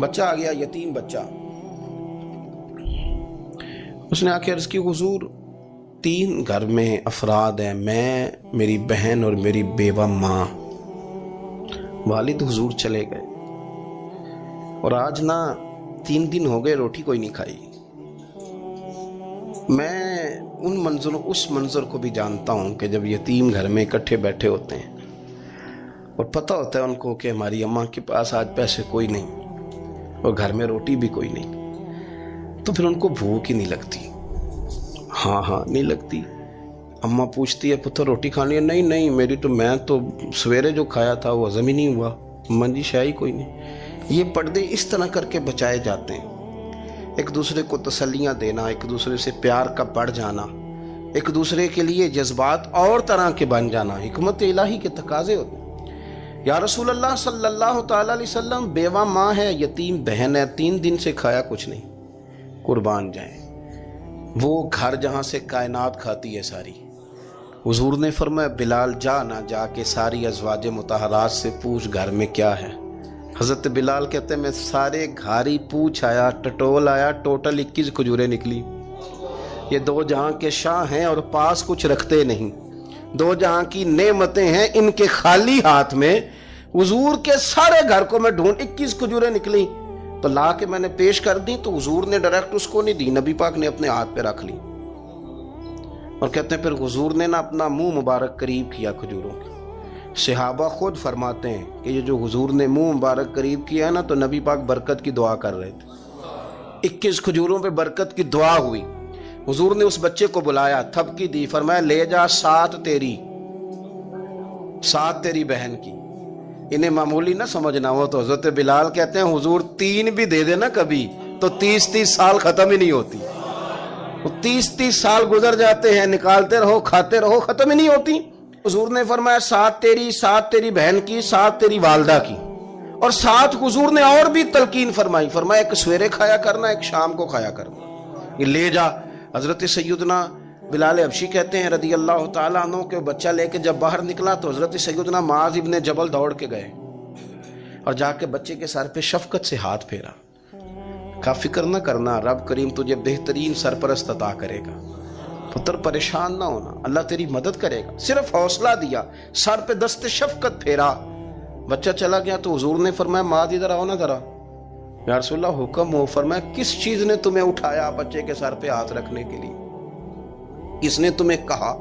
بچہ آ گیا، یتیم بچہ. اس نے آ کے عرض کی حضور 3 گھر میں افراد ہیں، میں، میری بہن اور میری بیوہ ماں. والد حضور چلے گئے اور آج نہ 3 دن ہو گئے روٹی کوئی نہیں کھائی. میں اس منظر کو بھی جانتا ہوں کہ جب یتیم گھر میں اکٹھے بیٹھے ہوتے ہیں اور پتہ ہوتا ہے ان کو کہ ہماری اماں کے پاس آج پیسے کوئی نہیں اور گھر میں روٹی بھی کوئی نہیں، تو پھر ان کو بھوک ہی نہیں لگتی. ہاں نہیں لگتی. اماں پوچھتی ہے پتر روٹی کھانی ہے؟ نہیں میں تو سویرے جو کھایا تھا وہ ہضم ہی نہیں ہوا. اماں جی شاہی کوئی نہیں. یہ پردے اس طرح کر کے بچائے جاتے ہیں. ایک دوسرے کو تسلیاں دینا، ایک دوسرے سے پیار کا بڑھ جانا، ایک دوسرے کے لیے جذبات اور طرح کے بن جانا حکمت الہی کے تقاضے ہوتے ہیں. یا رسول اللہ صلی اللہ تعالیٰ علیہ وسلم بیوہ ماں ہے، یتیم بہن ہے، 3 دن سے کھایا کچھ نہیں. قربان جائیں وہ گھر جہاں سے کائنات کھاتی ہے ساری. حضور نے فرمایا بلال جا کے ساری ازواج مطہرات سے پوچھ گھر میں کیا ہے. حضرت بلال کہتے ہیں میں سارے گھاری پوچھ آیا، ٹٹول آیا، ٹوٹل 21 کھجوریں نکلی. یہ 2 جہاں کے شاہ ہیں اور پاس کچھ رکھتے نہیں، 2 جہاں کی نعمتیں ہیں، ان کے خالی ہاتھ میں حضور کے سارے گھر کو میں ڈھونڈ 21 کھجوریں نکلی تو لا کے میں نے پیش کر دی. تو حضور نے ڈائریکٹ اس کو نہیں دی، نبی پاک نے اپنے ہاتھ پہ رکھ لی. اور کہتے ہیں پھر حضور نے نا اپنا منہ مبارک قریب کیا کھجوروں کے. صحابہ خود فرماتے ہیں کہ یہ جو حضور نے منہ مبارک قریب کیا ہے نا تو نبی پاک برکت کی دعا کر رہے تھے. 21 کھجوروں پہ برکت کی دعا ہوئی. حضور نے اس بچے کو بلایا، تھپکی دی، فرمایا لے جا 7 تیری بہن کی. انہیں معمولی نہ سمجھنا ہو تو حضرت بلال کہتے ہیں حضور 3 بھی دے دینا کبھی تو 30 سال ختم ہی نہیں ہوتی. 30 سال گزر جاتے ہیں، نکالتے رہو، کھاتے رہو، ختم ہی نہیں ہوتی. حضور نے فرمایا 7 تیری بہن کی، 7 تیری والدہ کی، اور 7 حضور نے اور بھی تلقین فرمایا ایک سویرے کھایا کرنا، ایک شام کو کھایا کرنا. یہ لے جا. حضرت سیدنا بلال حبشی کہتے ہیں رضی اللہ تعالیٰ عنہ کہ بچہ لے کے جب باہر نکلا تو حضرت سیدنا معاذ ابن جبل دوڑ کے گئے اور جا کے بچے کے سر پہ شفقت سے ہاتھ پھیرا. کا فکر نہ کرنا، رب کریم تجھے بہترین سرپرست عطا کرے گا، پتر پریشان نہ ہونا، اللہ تیری مدد کرے گا. صرف حوصلہ دیا، سر پہ دست شفقت پھیرا. بچہ چلا گیا تو حضور نے فرمایا معاذ ادھر آؤ نا ذرا. یا رسول اللہ حکم ہو. فرمایا کس چیز نے تمہیں اٹھایا بچے کے سر پہ ہاتھ رکھنے کے لیے؟ کس نے تمہیں کہا؟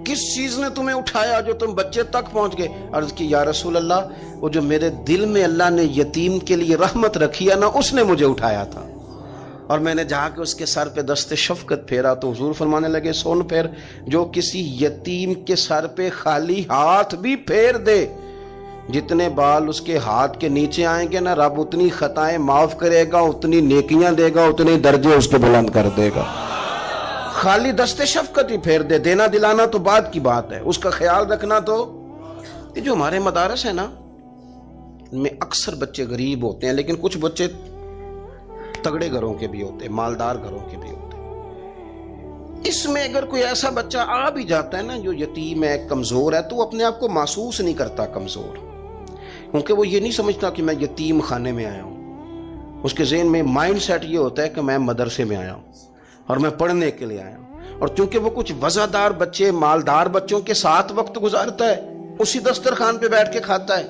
کس چیز نے تمہیں اٹھایا جو تم بچے تک پہنچ گئے؟ عرض کی یا رسول اللہ وہ جو میرے دل میں اللہ نے یتیم کے لیے رحمت رکھی ہے نا اس نے مجھے اٹھایا تھا. اور میں نے جا کے اس کے سر پہ دست شفقت پھیرا تو حضور فرمانے لگے سن پھر، جو کسی یتیم کے سر پہ خالی ہاتھ بھی پھیر دے، جتنے بال اس کے ہاتھ کے نیچے آئیں گے نا رب اتنی خطائیں معاف کرے گا، اتنی نیکیاں دے گا، اتنے درجے اس کے بلند کر دے گا. خالی دست شفقت ہی پھیر دے. دینا دلانا تو بعد کی بات ہے، اس کا خیال رکھنا. تو یہ جو ہمارے مدارس ہیں نا ان میں اکثر بچے غریب ہوتے ہیں، لیکن کچھ بچے تگڑے گھروں کے بھی ہوتے ہیں، مالدار گھروں کے بھی ہوتے ہیں. اس میں اگر کوئی ایسا بچہ آ بھی جاتا ہے نا جو یتیم ہے، کمزور ہے، تو وہ اپنے آپ کو محسوس نہیں کرتا کمزور، کیونکہ وہ یہ نہیں سمجھتا کہ میں یتیم خانے میں آیا ہوں. اس کے ذہن میں مائنڈ سیٹ یہ ہوتا ہے کہ میں مدرسے میں آیا ہوں اور میں پڑھنے کے لیے آیا ہوں. اور چونکہ وہ کچھ وزادار بچے، مالدار بچوں کے ساتھ وقت گزارتا ہے، اسی دسترخوان پہ بیٹھ کے کھاتا ہے،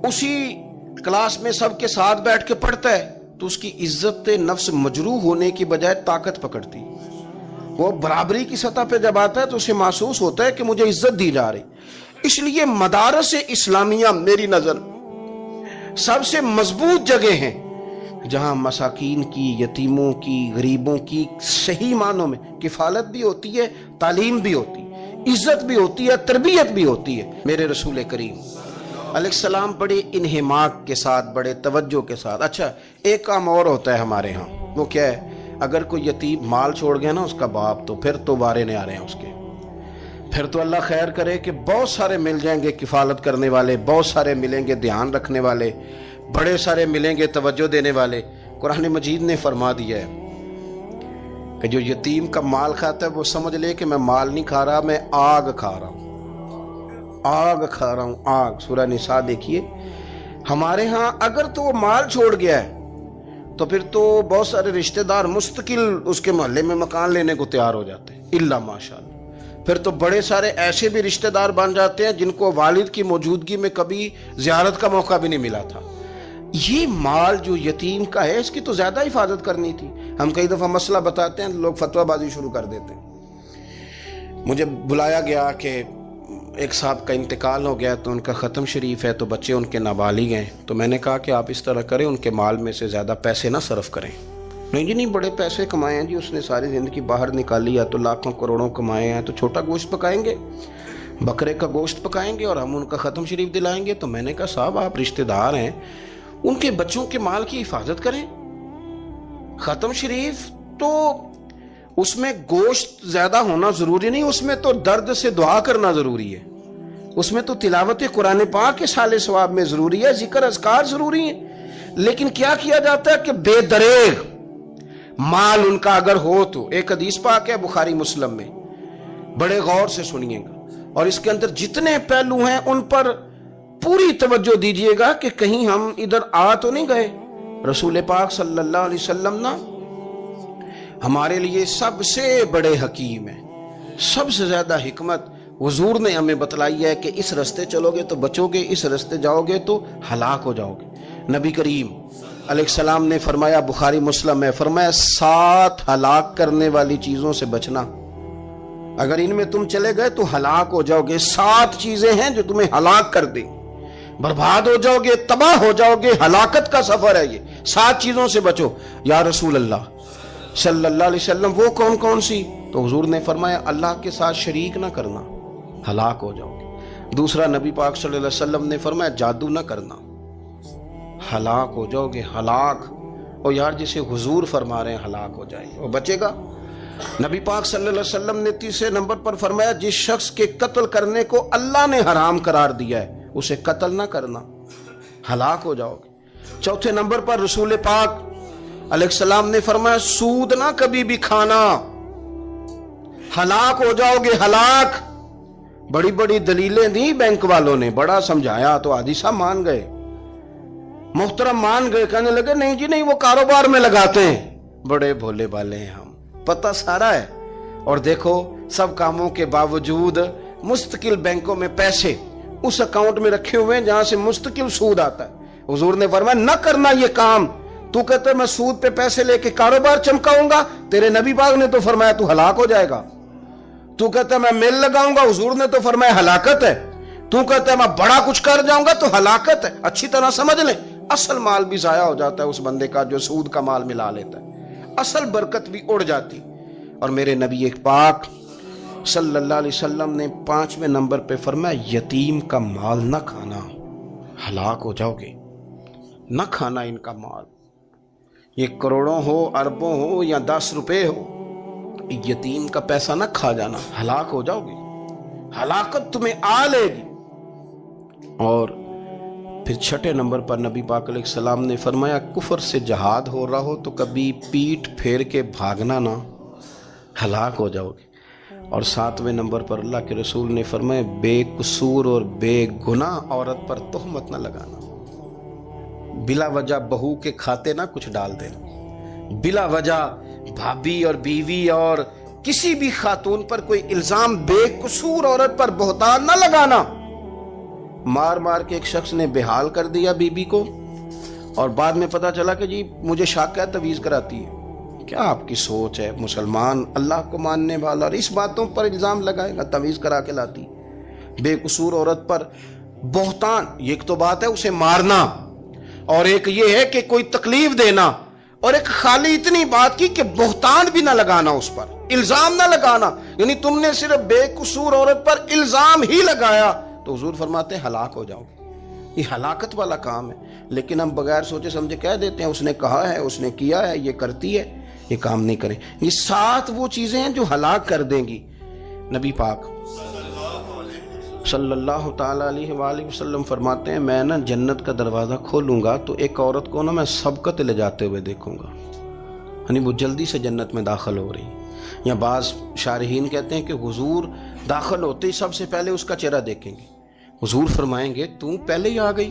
اسی کلاس میں سب کے ساتھ بیٹھ کے پڑھتا ہے، تو اس کی عزت نفس مجروح ہونے کی بجائے طاقت پکڑتی. وہ برابری کی سطح پہ جب آتا ہے تو اسے محسوس ہوتا ہے کہ مجھے عزت دی جا رہی. اس لیے مدارس اسلامیہ میری نظر سب سے مضبوط جگہ ہیں جہاں مساکین کی، یتیموں کی، غریبوں کی صحیح معنوں میں کفالت بھی ہوتی ہے، تعلیم بھی ہوتی ہے، عزت بھی ہوتی ہے، تربیت بھی ہوتی ہے. میرے رسول کریم علیہ السلام بڑے انہماک کے ساتھ، بڑے توجہ کے ساتھ. اچھا ایک کام اور ہوتا ہے ہمارے ہاں، وہ کیا ہے؟ اگر کوئی یتیم مال چھوڑ گیا نا اس کا باپ، تو پھر تو بارے نہیں آ رہے ہیں اس کے. پھر تو اللہ خیر کرے کہ بہت سارے مل جائیں گے کفالت کرنے والے، بہت سارے ملیں گے دھیان رکھنے والے، بڑے سارے ملیں گے توجہ دینے والے. قرآن مجید نے فرما دیا ہے کہ جو یتیم کا مال کھاتا ہے وہ سمجھ لے کہ میں مال نہیں کھا رہا، میں آگ کھا رہا ہوں، آگ کھا رہا ہوں، آگ. سورہ نساء دیکھیے ہمارے ہاں اگر تو وہ مال چھوڑ گیا ہے تو پھر تو بہت سارے رشتہ دار مستقل اس کے محلے میں مکان لینے کو تیار ہو جاتے ہیں، الا ماشاءاللہ۔ پھر تو بڑے سارے ایسے بھی رشتہ دار بن جاتے ہیں جن کو والد کی موجودگی میں کبھی زیارت کا موقع بھی نہیں ملا تھا۔ یہ مال جو یتیم کا ہے اس کی تو زیادہ حفاظت کرنی تھی۔ ہم کئی دفعہ مسئلہ بتاتے ہیں، لوگ فتویٰ بازی شروع کر دیتے ہیں۔ مجھے بلایا گیا کہ ایک صاحب کا انتقال ہو گیا تو ان کا ختم شریف ہے، تو بچے ان کے نابالغ ہیں، تو میں نے کہا کہ آپ اس طرح کریں، ان کے مال میں سے زیادہ پیسے نہ صرف کریں۔ نہیں جی نہیں، بڑے پیسے کمائے ہیں جی، اس نے ساری زندگی باہر نکالی ہے تو لاکھوں کروڑوں کمائے ہیں، تو چھوٹا گوشت پکائیں گے، بکرے کا گوشت پکائیں گے اور ہم ان کا ختم شریف دلائیں گے۔ تو میں نے کہا صاحب آپ رشتہ دار ہیں، ان کے بچوں کے مال کی حفاظت کریں۔ ختم شریف تو اس میں گوشت زیادہ ہونا ضروری نہیں، اس میں تو درد سے دعا کرنا ضروری ہے، اس میں تو تلاوت قرآن پاک کے سال ثواب میں ضروری ہے، ذکر اذکار ضروری ہے۔ لیکن کیا کیا جاتا ہے کہ بے دریغ مال ان کا اگر ہو تو، ایک حدیث پاک ہے بخاری مسلم میں، بڑے غور سے سنیے گا اور اس کے اندر جتنے پہلو ہیں ان پر پوری توجہ دیجئے گا کہ کہیں ہم ادھر آ تو نہیں گئے۔ رسول پاک صلی اللہ علیہ وسلم نا ہمارے لیے سب سے بڑے حکیم ہیں، سب سے زیادہ حکمت حضور نے ہمیں بتلائی ہے کہ اس رستے چلو گے تو بچو گے، اس رستے جاؤ گے تو ہلاک ہو جاؤ گے۔ نبی کریم علیہ السلام نے فرمایا، بخاری مسلم میں فرمایا، 7 ہلاک کرنے والی چیزوں سے بچنا، اگر ان میں تم چلے گئے تو ہلاک ہو جاؤ گے۔ 7 چیزیں ہیں جو تمہیں ہلاک کر دیں، برباد ہو جاؤ گے، تباہ ہو جاؤ گے، ہلاکت کا سفر ہے یہ، 7 چیزوں سے بچو۔ یا رسول اللہ صلی اللہ علیہ وسلم وہ کون کون سی؟ تو حضور نے فرمایا اللہ کے ساتھ شریک نہ کرنا، ہلاک ہو جاؤ گے۔ دوسرا نبی پاک صلی اللہ علیہ وسلم نے فرمایا جادو نہ کرنا، ہلاک ہو جاؤ گے، ہلاک۔ اور یار جسے حضور فرما رہے ہیں ہلاک ہو جائے وہ بچے گا؟ نبی پاک صلی اللہ علیہ وسلم نے تیسرے نمبر پر فرمایا جس شخص کے قتل کرنے کو اللہ نے حرام قرار دیا ہے اسے قتل نہ کرنا، ہلاک ہو جاؤ گے۔ چوتھے نمبر پر رسول پاک علیہ السلام نے فرمایا سود نہ کبھی بھی کھانا، ہلاک ہو جاؤ گے، ہلاک۔ بڑی بڑی دلیلیں دی بینک والوں نے، بڑا سمجھایا تو حاجی صاحب مان گئے، محترم مان گئے، کہنے لگے نہیں جی نہیں وہ کاروبار میں لگاتے ہیں۔ بڑے بھولے بالے ہیں ہم، پتہ سارا ہے۔ اور دیکھو سب کاموں کے باوجود مستقل بینکوں میں پیسے اس اکاؤنٹ میں رکھے ہوئے ہیں جہاں سے مستقل سود آتا ہے۔ حضور نے فرمایا نہ کرنا یہ کام۔ تو کہتا ہے میں سود پہ پیسے لے کے کاروبار چمکاؤں گا، تیرے نبی پاک نے تو فرمایا تو ہلاک ہو جائے گا۔ تو کہتا ہے میں میل لگاؤں گا، حضور نے تو فرمایا ہلاکت ہے۔ تو کہتا ہے میں بڑا کچھ کر جاؤں گا تو ہلاکت ہے۔ اچھی طرح سمجھ لیں، اصل مال بھی ضائع ہو جاتا ہے اس بندے کا جو سود کا مال ملا لیتا ہے، اصل برکت بھی اڑ جاتی۔ اور میرے نبی پاک صلی اللہ علیہ وسلم نے 5ویں نمبر پہ فرمایا یتیم کا مال نہ کھانا، ہلاک ہو جاؤ گے، نہ کھانا ان کا مال، یہ کروڑوں ہو، اربوں ہو یا 10 روپے ہو، یتیم کا پیسہ نہ کھا جانا، ہلاک ہو جاؤ گے، ہلاکت تمہیں آ لے گی۔ اور پھر 6 نمبر پر نبی پاک علیہ السلام نے فرمایا کفر سے جہاد ہو رہا ہو تو کبھی پیٹ پھیر کے بھاگنا نہ، ہلاک ہو جاؤ گے۔ اور 7ویں نمبر پر اللہ کے رسول نے فرمایا بے قصور اور بے گناہ عورت پر تہمت نہ لگانا، بلا وجہ بہو کے کھاتے نہ کچھ ڈال دینا، بلا وجہ بھابی اور بیوی اور کسی بھی خاتون پر کوئی الزام بے قصور عورت پر بہتان نہ لگانا۔ مار مار کے ایک شخص نے بحال کر دیا بیوی کو اور بعد میں پتا چلا کہ جی مجھے شک ہے تویز کراتی ہے۔ کیا آپ کی سوچ ہے؟ مسلمان اللہ کو ماننے والا اور اس باتوں پر الزام لگائے گا تویز کرا کے لاتی؟ بے قصور عورت پر بہتان، یہ ایک تو بات ہے اسے مارنا، اور ایک یہ ہے کہ کوئی تکلیف دینا، اور ایک خالی اتنی بات کی کہ بہتان بھی نہ لگانا، اس پر الزام نہ لگانا، یعنی تم نے صرف بے قصور عورت پر الزام ہی لگایا تو حضور فرماتے ہیں ہلاک ہو جاؤ گے۔ یہ ہلاکت والا کام ہے، لیکن ہم بغیر سوچے سمجھے کہہ دیتے ہیں اس نے کہا ہے، اس نے کیا ہے، یہ کرتی ہے، یہ کام نہیں کریں۔ یہ 7 وہ چیزیں ہیں جو ہلاک کر دیں گی۔ نبی پاک صلی اللہ تعالیٰ علیہ وآلہ وسلم فرماتے ہیں میں نا جنت کا دروازہ کھولوں گا تو ایک عورت کو نا میں سبقت لے جاتے ہوئے دیکھوں گا، یعنی وہ جلدی سے جنت میں داخل ہو رہی۔ یا بعض شارحین کہتے ہیں کہ حضور داخل ہوتے ہی سب سے پہلے اس کا چہرہ دیکھیں گے، حضور فرمائیں گے تو پہلے ہی آ گئی،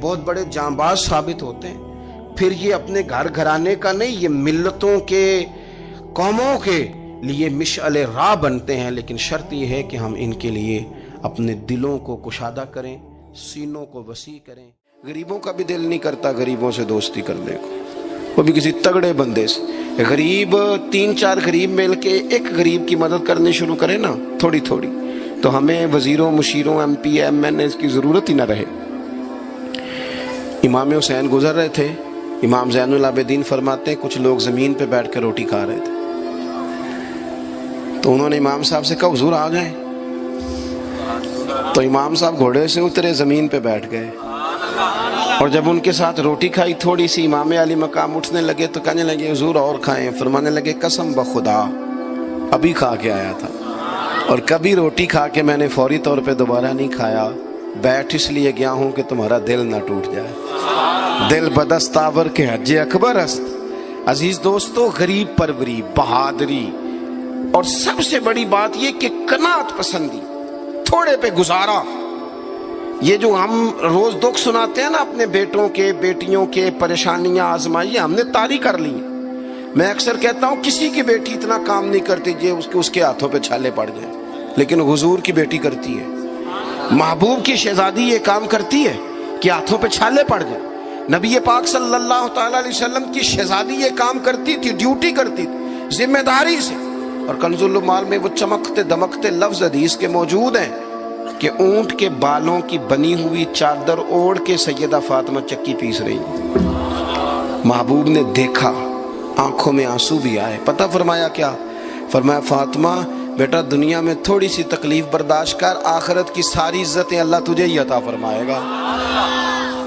بہت بڑے جانباز ثابت ہوتے ہیں، پھر یہ اپنے گھر گھرانے کا نہیں، یہ ملتوں کے، قوموں کے لیے مشعل راہ بنتے ہیں۔ لیکن شرط یہ ہے کہ ہم ان کے لیے اپنے دلوں کو کشادہ کریں، سینوں کو وسیع کریں۔ غریبوں کا بھی دل نہیں کرتا غریبوں سے دوستی کرنے کو، وہ بھی کسی تگڑے بندے سے۔ غریب 3-4 غریب مل کے ایک غریب کی مدد کرنی شروع کرے نا تھوڑی تھوڑی، تو ہمیں وزیروں، مشیروں، ایم پی، ایم این اے کی ضرورت ہی نہ رہے۔ امام حسین گزر رہے تھے، امام زین العابدین فرماتے ہیں کچھ لوگ زمین پہ بیٹھ کے روٹی کھا رہے تھے، تو انہوں نے امام صاحب سے کہا حضور آ جائیں، تو امام صاحب گھوڑے سے اترے، زمین پہ بیٹھ گئے، اور جب ان کے ساتھ روٹی کھائی تھوڑی سی، امام علی مقام اٹھنے لگے تو کہنے لگے حضور اور کھائیں، فرمانے لگے قسم بخدا ابھی کھا کے آیا تھا، اور کبھی روٹی کھا کے میں نے فوری طور پہ دوبارہ نہیں کھایا، بیٹھ اس لیے گیا ہوں کہ تمہارا دل نہ ٹوٹ جائے، دل بدستاور کے حج اکبر است۔ عزیز دوستو، غریب پروری، بہادری، اور سب سے بڑی بات یہ کہ قناعت پسندی، تھوڑے پہ گزارا۔ یہ جو ہم روز دکھ سناتے ہیں نا اپنے بیٹوں کے، بیٹیوں کے، پریشانیاں، آزمائیاں ہم نے طاری کر لی ہیں۔ میں اکثر کہتا ہوں کسی کی بیٹی اتنا کام نہیں کرتی اس کے ہاتھوں پہ چھالے پڑ جائیں، لیکن حضور کی بیٹی کرتی ہے، محبوب کی شہزادی یہ کام کرتی ہے کہ ہاتھوں پہ چھالے پڑ جائیں۔ نبی پاک صلی اللہ تعالیٰ علیہ وسلم کی شہزادی یہ کام کرتی تھی، ڈیوٹی کرتی تھی ذمہ داری سے۔ اور کنز المال میں وہ چمکتے دمکتے لفظ حدیث کے موجود ہیں کہ اونٹ کے بالوں کی بنی ہوئی چادر اوڑھ کے سیدہ فاطمہ چکی پیس رہی ہیں۔ محبوب نے دیکھا، آنکھوں میں آنسو بھی آئے، پتہ فرمایا کیا؟ فرمایا فاطمہ بیٹا دنیا میں تھوڑی سی تکلیف برداشت کر، آخرت کی ساری عزتیں اللہ تجھے ہی عطا فرمائے گا۔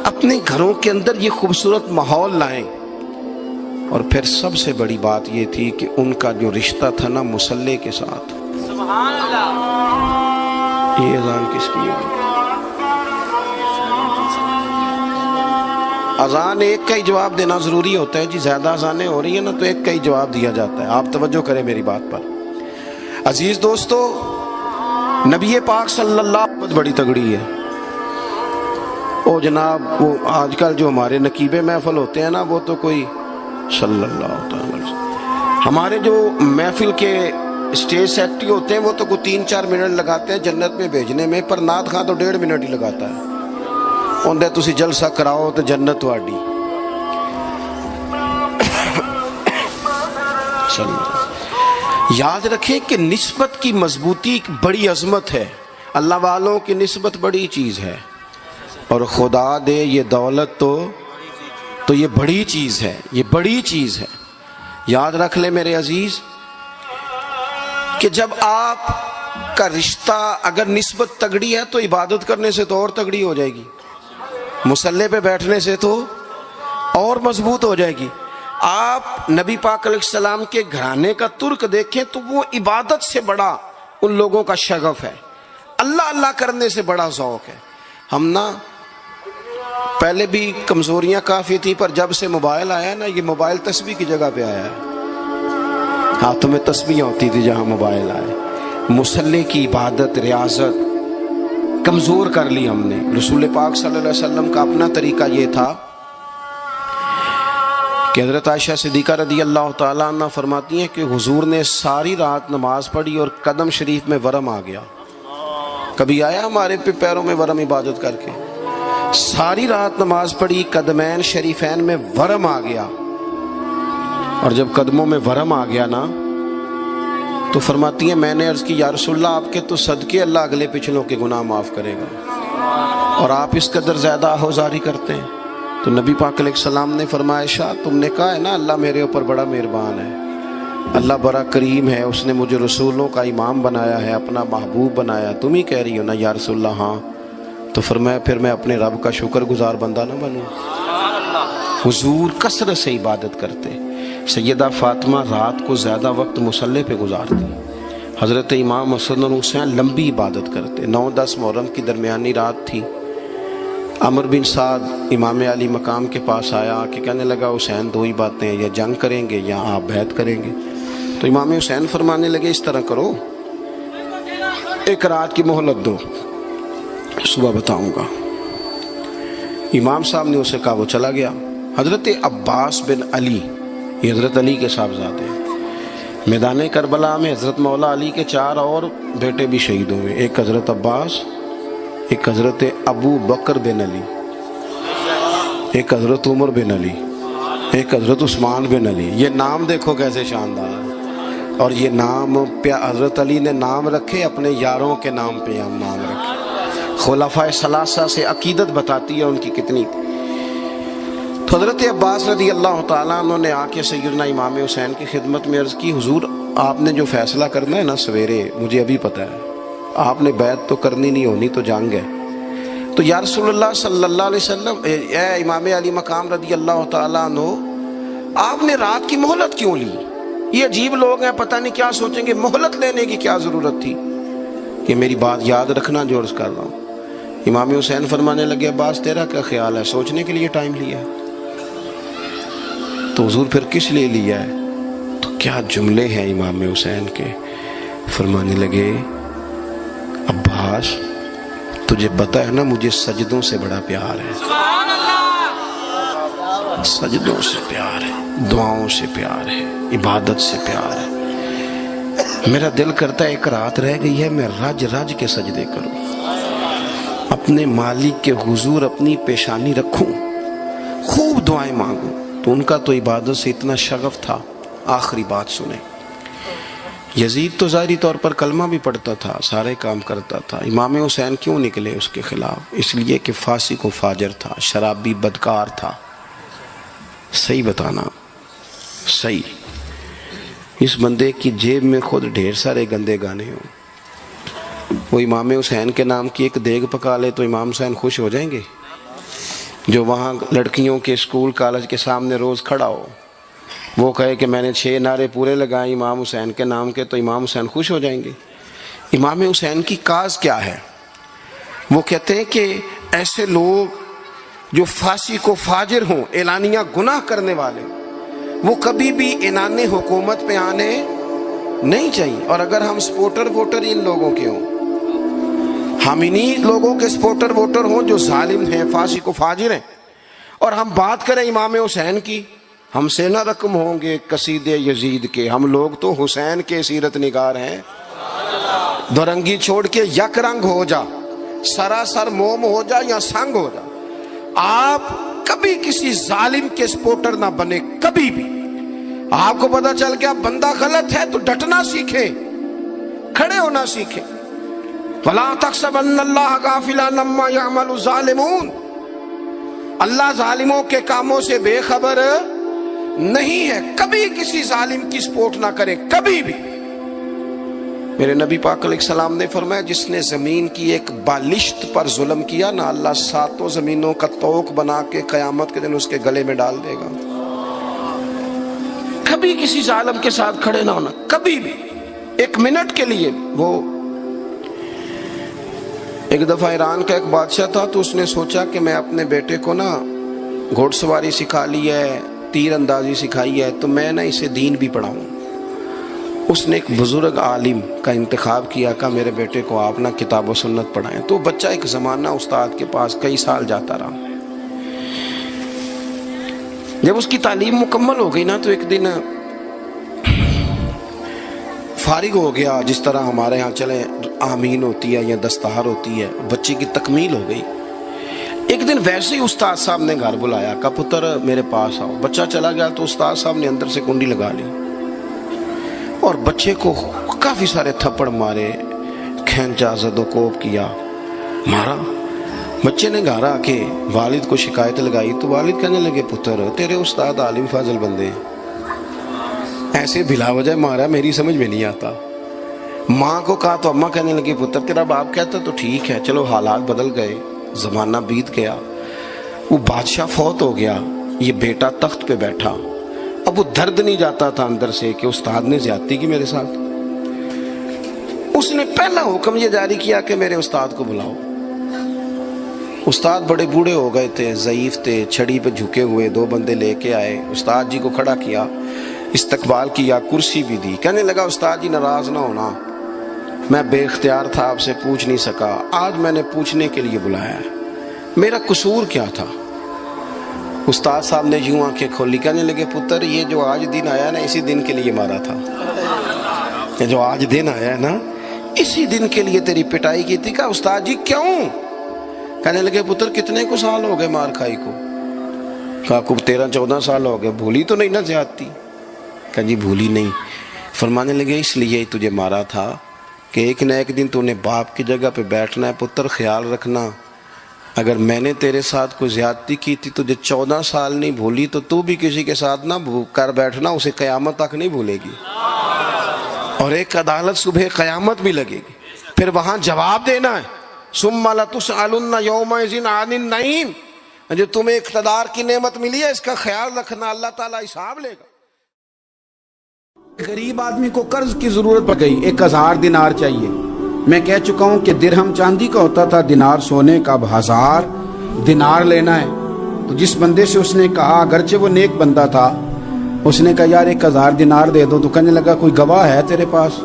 اپنے گھروں کے اندر یہ خوبصورت ماحول لائیں۔ اور پھر سب سے بڑی بات یہ تھی کہ ان کا جو رشتہ تھا نا مصلی کے ساتھ۔ سبحان اللہ۔ یہ اذان کس کی ہے؟ اذان ایک کا ہی جواب دینا ضروری ہوتا ہے جی، زیادہ اذانیں ہو رہی ہیں نا تو ایک کا ہی جواب دیا جاتا ہے، آپ توجہ کریں میری بات پر۔ عزیز دوستو، نبی پاک صلی اللہ علیہ وسلم بہت بڑی تگڑی ہے۔ او جناب، وہ آج کل جو ہمارے نقیب محفل ہوتے ہیں نا، وہ تو کوئی صلی اللہ علیہ وسلم، ہمارے جو محفل کے اسٹیج سیکٹری ہوتے ہیں وہ تو کوئی 3-4 منٹ لگاتے ہیں جنت میں بھیجنے میں، پر نعت خواں تو 1.5 منٹ ہی لگاتا ہے، اندر تسی جلسہ کراؤ تو جنت واڈی۔ یاد رکھیں کہ نسبت کی مضبوطی ایک بڑی عظمت ہے، اللہ والوں کی نسبت بڑی چیز ہے، اور خدا دے یہ دولت تو یہ بڑی چیز ہے، یہ بڑی چیز ہے۔ یاد رکھ لے میرے عزیز کہ جب آپ کا رشتہ اگر نسبت تگڑی ہے تو عبادت کرنے سے تو اور تگڑی ہو جائے گی، مصلی پہ بیٹھنے سے تو اور مضبوط ہو جائے گی۔ آپ نبی پاک علیہ السلام کے گھرانے کا ترک دیکھیں تو وہ عبادت سے بڑا ان لوگوں کا شغف ہے، اللہ اللہ کرنے سے بڑا ذوق ہے۔ ہم نا پہلے بھی کمزوریاں کافی تھی، پر جب سے موبائل آیا نا، یہ موبائل تسبیح کی جگہ پہ آیا ہے، ہاتھوں میں تسبیح ہوتی تھی جہاں موبائل آئے۔ مصلی کی عبادت، ریاضت کمزور کر لی ہم نے۔ رسول پاک صلی اللہ علیہ وسلم کا اپنا طریقہ یہ تھا کہ حضرت عائشہ صدیقہ رضی اللہ تعالیٰ عنہ فرماتی ہیں کہ حضور نے ساری رات نماز پڑھی اور قدم شریف میں ورم آ گیا۔ کبھی آیا ہمارے پہ پیروں میں ورم عبادت کر کے؟ ساری رات نماز پڑھی، قدمین شریفین میں ورم آ گیا، اور جب قدموں میں ورم آ گیا نا تو فرماتی ہیں میں نے عرض کی یا رسول اللہ آپ کے تو صدقے اللہ اگلے پچھلوں کے گناہ معاف کرے گا، اور آپ اس قدر زیادہ آہوزاری کرتے ہیں۔ تو نبی پاک علیہ السلام نے فرمایا عائشہ تم نے کہا ہے نا اللہ میرے اوپر بڑا مہربان ہے، اللہ بڑا کریم ہے، اس نے مجھے رسولوں کا امام بنایا ہے، اپنا محبوب بنایا، تم ہی کہہ رہی ہو نا یا رسول اللہ؟ ہاں۔ تو فرمایا پھر میں اپنے رب کا شکر گزار بندہ نہ بنوں؟ حضور کثرت سے عبادت کرتے، سیدہ فاطمہ رات کو زیادہ وقت مصلی پہ گزارتی، حضرت امام حسن اور حسین لمبی عبادت کرتے۔ 9-10 محرم کی درمیانی رات تھی، عمر بن سعد امام علی مقام کے پاس آیا، آ کے کہنے لگا حسین دو ہی باتیں ہیں، یا جنگ کریں گے یا آپ بیعت کریں گے۔ تو امام حسین فرمانے لگے اس طرح کرو، ایک رات کی مہلت دو، صبح بتاؤں گا۔ امام صاحب نے اسے کہا، وہ چلا گیا۔ حضرت عباس بن علی، یہ حضرت علی کے صاحبزادے ہیں، میدان کربلا میں حضرت مولا علی کے 4 اور بیٹے بھی شہید ہوئے، ایک حضرت عباس، ایک حضرت ابو بکر بن علی، ایک حضرت عمر بن علی، ایک حضرت عثمان بن علی۔ یہ نام دیکھو کیسے شاندار ہے، اور یہ نام حضرت علی نے نام رکھے اپنے یاروں کے نام پہ، ہم نام رکھے۔ خلفائے ثلاثہ سے عقیدت بتاتی ہے ان کی کتنی تھی۔ تو حضرت عباس رضی اللہ تعالیٰ عنہ نے آ کے سیدنا امام حسین کی خدمت میں عرض کی، حضور آپ نے جو فیصلہ کرنا ہے نا سویرے، مجھے ابھی پتہ ہے، آپ نے بیعت تو کرنی نہیں، ہونی تو جنگ ہے۔ تو یا رسول اللہ صلی اللہ علیہ وسلم، اے امام علی مقام رضی اللہ تعالیٰ عنہ، آپ نے رات کی مہلت کیوں لی؟ یہ عجیب لوگ ہیں، پتہ نہیں کیا سوچیں گے، مہلت لینے کی کیا ضرورت تھی؟ کہ میری بات یاد رکھنا جو عرض کر رہا ہوں۔ امام حسین فرمانے لگے، عباس تیرا کیا خیال ہے، سوچنے کے لیے ٹائم لیا ہے تو حضور پھر کس لیے لیا ہے؟ تو کیا جملے ہیں امام حسین کے، فرمانے لگے، عباس تجھے پتا ہے نا مجھے سجدوں سے بڑا پیار ہے، سجدوں سے پیار ہے، دعاؤں سے پیار ہے، عبادت سے پیار ہے۔ میرا دل کرتا ہے ایک رات رہ گئی ہے، میں رج رج کے سجدے کروں، اپنے مالک کے حضور اپنی پیشانی رکھوں، خوب دعائیں مانگوں۔ تو ان کا تو عبادت سے اتنا شغف تھا۔ آخری بات سنیں، یزید تو ظاہری طور پر کلمہ بھی پڑھتا تھا، سارے کام کرتا تھا، امام حسین کیوں نکلے اس کے خلاف؟ اس لیے کہ فاسق و فاجر تھا، شرابی بدکار تھا۔ صحیح بتانا، صحیح، اس بندے کی جیب میں خود ڈھیر سارے گندے گانے ہوں، وہ امام حسین کے نام کی ایک دیگ پکا لے تو امام حسین خوش ہو جائیں گے؟ جو وہاں لڑکیوں کے اسکول کالج کے سامنے روز کھڑا ہو، وہ کہے کہ میں نے 6 نعرے پورے لگائے امام حسین کے نام کے، تو امام حسین خوش ہو جائیں گے؟ امام حسین کی کاز کیا ہے؟ وہ کہتے ہیں کہ ایسے لوگ جو فاسق و فاجر ہوں، اعلانیہ گناہ کرنے والے، وہ کبھی بھی عنان حکومت پہ آنے نہیں چاہیے۔ اور اگر ہم سپورٹر ووٹر ان لوگوں کے ہوں، ہم انہی لوگوں کے سپورٹر ووٹر ہوں جو ظالم ہیں، فاسق و فاجر ہیں، اور ہم بات کریں امام حسین کی، ہم سے نہ رقم ہوں گے قصید یزید کے، ہم لوگ تو حسین کے سیرت نگار ہیں۔ دورنگی چھوڑ کے یک رنگ ہو جا، سراسر موم ہو جا یا سنگ ہو جا، آپ کبھی کسی ظالم کے سپورٹر نہ بنے، کبھی بھی۔ آپ کو پتا چل گیا بندہ غلط ہے تو ڈٹنا سیکھیں، کھڑے ہونا سیکھیں۔ وَلَا تَحْسَبَنَّ اللَّهَ غَافِلًا عَمَّا يَعْمَلُ الظَّالِمُونَ، اللہ ظالموں کے کاموں سے بے خبر نہیں ہے۔ کبھی کسی ظالم کی سپورٹ نہ کریں، کبھی بھی۔ میرے نبی پاک علیہ السلام نے فرمایا، جس نے زمین کی ایک بالشت پر ظلم کیا نا، اللہ 7 زمینوں کا طوق بنا کے قیامت کے دن اس کے گلے میں ڈال دے گا۔ کبھی کسی ظالم کے ساتھ کھڑے نہ ہونا، کبھی بھی، ایک منٹ کے لیے۔ وہ ایک دفعہ ایران کا ایک بادشاہ تھا، تو اس نے سوچا کہ میں اپنے بیٹے کو نا گھوڑ سواری سکھا لی ہے، تیر اندازی سکھائی ہے، تو میں نا اسے دین بھی پڑھاؤں۔ اس نے ایک بزرگ عالم کا انتخاب کیا، کہ میرے بیٹے کو آپ نا کتاب و سنت پڑھائیں۔ تو بچہ ایک زمانہ استاد کے پاس کئی سال جاتا رہا۔ جب اس کی تعلیم مکمل ہو گئی نا، تو ایک دن فارغ ہو گیا، جس طرح ہمارے ہاں چلے آمین ہوتی ہے یا دستار ہوتی ہے، بچے کی تکمیل ہو گئی۔ ایک دن ویسے ہی استاد صاحب نے گھر بلایا، کہا پتر میرے پاس آؤ۔ بچہ چلا گیا تو استاد صاحب نے اندر سے کنڈی لگا لی اور بچے کو کافی سارے تھپڑ مارے، کھینچا، زد و کوب کیا، مارا۔ بچے نے گھر آ کے والد کو شکایت لگائی تو والد کہنے لگے، پتر تیرے استاد عالم فاضل بندے ہیں، ایسے بلا وجہ مارا، میری سمجھ میں نہیں آتا۔ ماں کو کہا تو اماں کہنے لگی، پتر تیرا باپ کہتا تو ٹھیک ہے، چلو حالات بدل گئے، زمانہ بیت گیا، وہ بادشاہ فوت ہو گیا، یہ بیٹا تخت پہ بیٹھا۔ اب وہ درد نہیں جاتا تھا اندر سے کہ استاد نے زیادتی کی میرے ساتھ۔ اس نے پہلا حکم یہ جاری کیا کہ میرے استاد کو بلاؤ۔ استاد بڑے بوڑھے ہو گئے تھے، ضعیف تھے، چھڑی پہ جھکے ہوئے، 2 بندے لے کے آئے، استاد جی کو کھڑا کیا، استقبال کیا، کرسی بھی دی۔ کہنے لگا، استاد جی ناراض نہ ہونا، میں بے اختیار تھا، آپ سے پوچھ نہیں سکا، آج میں نے پوچھنے کے لیے بلایا ہے، میرا قصور کیا تھا؟ استاد صاحب نے یوں آنکھیں کھولی، کہنے لگے پتر یہ جو آج دن آیا نا اسی دن کے لیے مارا تھا، یہ جو آج دن آیا نا اسی دن کے لیے تیری پٹائی کی تھی۔ کہا استاد جی کیوں؟ کہنے لگے پتر کتنے کو سال ہو گئے مار کھائی کو؟ کہا کو 13-14 سال ہو گئے، بھولی تو نہیں نا زیادتی؟ کہا جی بھولی نہیں۔ فرمانے لگے اس لیے تجھے مارا تھا کہ ایک نہ ایک دن تو نے باپ کی جگہ پہ بیٹھنا ہے، پتر خیال رکھنا اگر میں نے تیرے ساتھ کوئی زیادتی کی تھی تجھے 14 سال نہیں بھولی تو بھی کسی کے ساتھ نہ کر بیٹھنا، اسے قیامت تک نہیں بھولے گی، اور ایک عدالت صبح قیامت بھی لگے گی، پھر وہاں جواب دینا ہے ثم لتسألن یومئذ عن النعیم۔ جو تمہیں اقتدار کی نعمت ملی ہے اس کا خیال رکھنا، اللہ تعالیٰ حساب لے گا۔ غریب آدمی کو قرض کی ضرورت پڑ گئی، 1000 دینار چاہیے۔ میں کہہ چکا ہوں کہ درہم چاندی کا ہوتا تھا، دینار سونے کا، اب 1000 دینار لینا ہے۔ تو جس بندے سے اس نے کہا، اگرچہ وہ نیک بندہ تھا، اس نے کہا یار 1000 دینار دے دو، تو کہنے لگا کوئی گواہ ہے تیرے پاس؟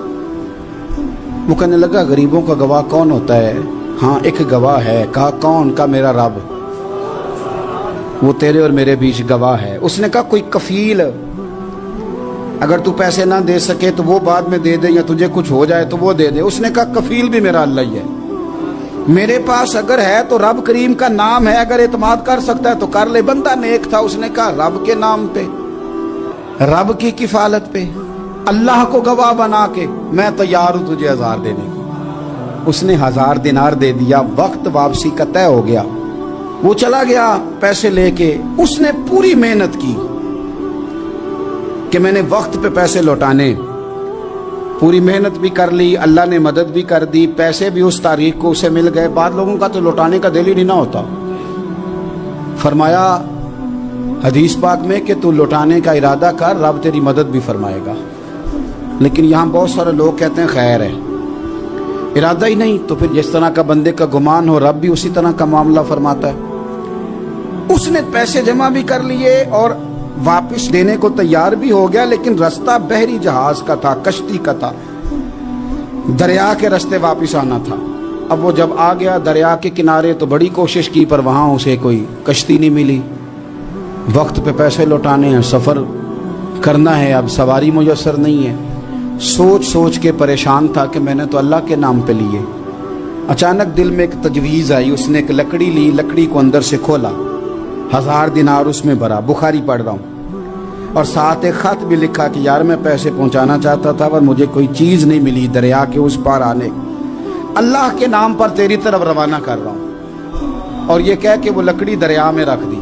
وہ کہنے لگا غریبوں کا گواہ کون ہوتا ہے؟ ہاں ایک گواہ ہے۔ کہا کون؟ کہا میرا رب، وہ تیرے اور میرے بیچ گواہ ہے۔ اس نے کہا کوئی کفیل، اگر تو پیسے نہ دے سکے تو وہ بعد میں دے دے، یا تجھے کچھ ہو جائے تو وہ دے دے۔ اس نے کہا کفیل بھی میرا اللہ ہی ہے، میرے پاس اگر ہے تو رب کریم کا نام ہے، اگر اعتماد کر سکتا ہے تو کر لے۔ بندہ نیک تھا، اس نے کہا رب کے نام پہ، رب کی کفالت پہ، اللہ کو گواہ بنا کے میں تیار ہوں تجھے 1000 دینے کو۔ اس نے 1000 دینار دے دیا، وقت واپسی کا طے ہو گیا، وہ چلا گیا پیسے لے کے۔ اس نے پوری محنت کی کہ میں نے وقت پہ پیسے لوٹانے، پوری محنت بھی کر لی، اللہ نے مدد بھی کر دی، پیسے بھی اس تاریخ کو اسے مل گئے۔ بعد لوگوں کا تو لوٹانے کا دل ہی نہیں نہ ہوتا۔ فرمایا حدیث پاک میں کہ تو لوٹانے کا ارادہ کر، رب تیری مدد بھی فرمائے گا۔ لیکن یہاں بہت سارے لوگ کہتے ہیں خیر ہے، ارادہ ہی نہیں، تو پھر جس طرح کا بندے کا گمان ہو رب بھی اسی طرح کا معاملہ فرماتا ہے۔ اس نے پیسے جمع بھی کر لیے اور واپس دینے کو تیار بھی ہو گیا، لیکن رستہ بحری جہاز کا تھا، کشتی کا تھا، دریا کے رستے واپس آنا تھا۔ اب وہ جب آ گیا دریا کے کنارے تو بڑی کوشش کی، پر وہاں اسے کوئی کشتی نہیں ملی۔ وقت پہ پیسے لوٹانے ہیں، سفر کرنا ہے، اب سواری میسر نہیں ہے۔ سوچ سوچ کے پریشان تھا کہ میں نے تو اللہ کے نام پہ لیے۔ اچانک دل میں ایک تجویز آئی، اس نے ایک لکڑی لی، لکڑی کو اندر سے کھولا، 1000 دینار اس میں بھرا، بخاری پڑھ رہا ہوں، اور ساتھ ایک خط بھی لکھا کہ یار میں پیسے پہنچانا چاہتا تھا پر مجھے کوئی چیز نہیں ملی دریا کے اس پار آنے، اللہ کے نام پر تیری طرف روانہ کر رہا ہوں۔ اور یہ کہہ کہ وہ لکڑی دریا میں رکھ دی،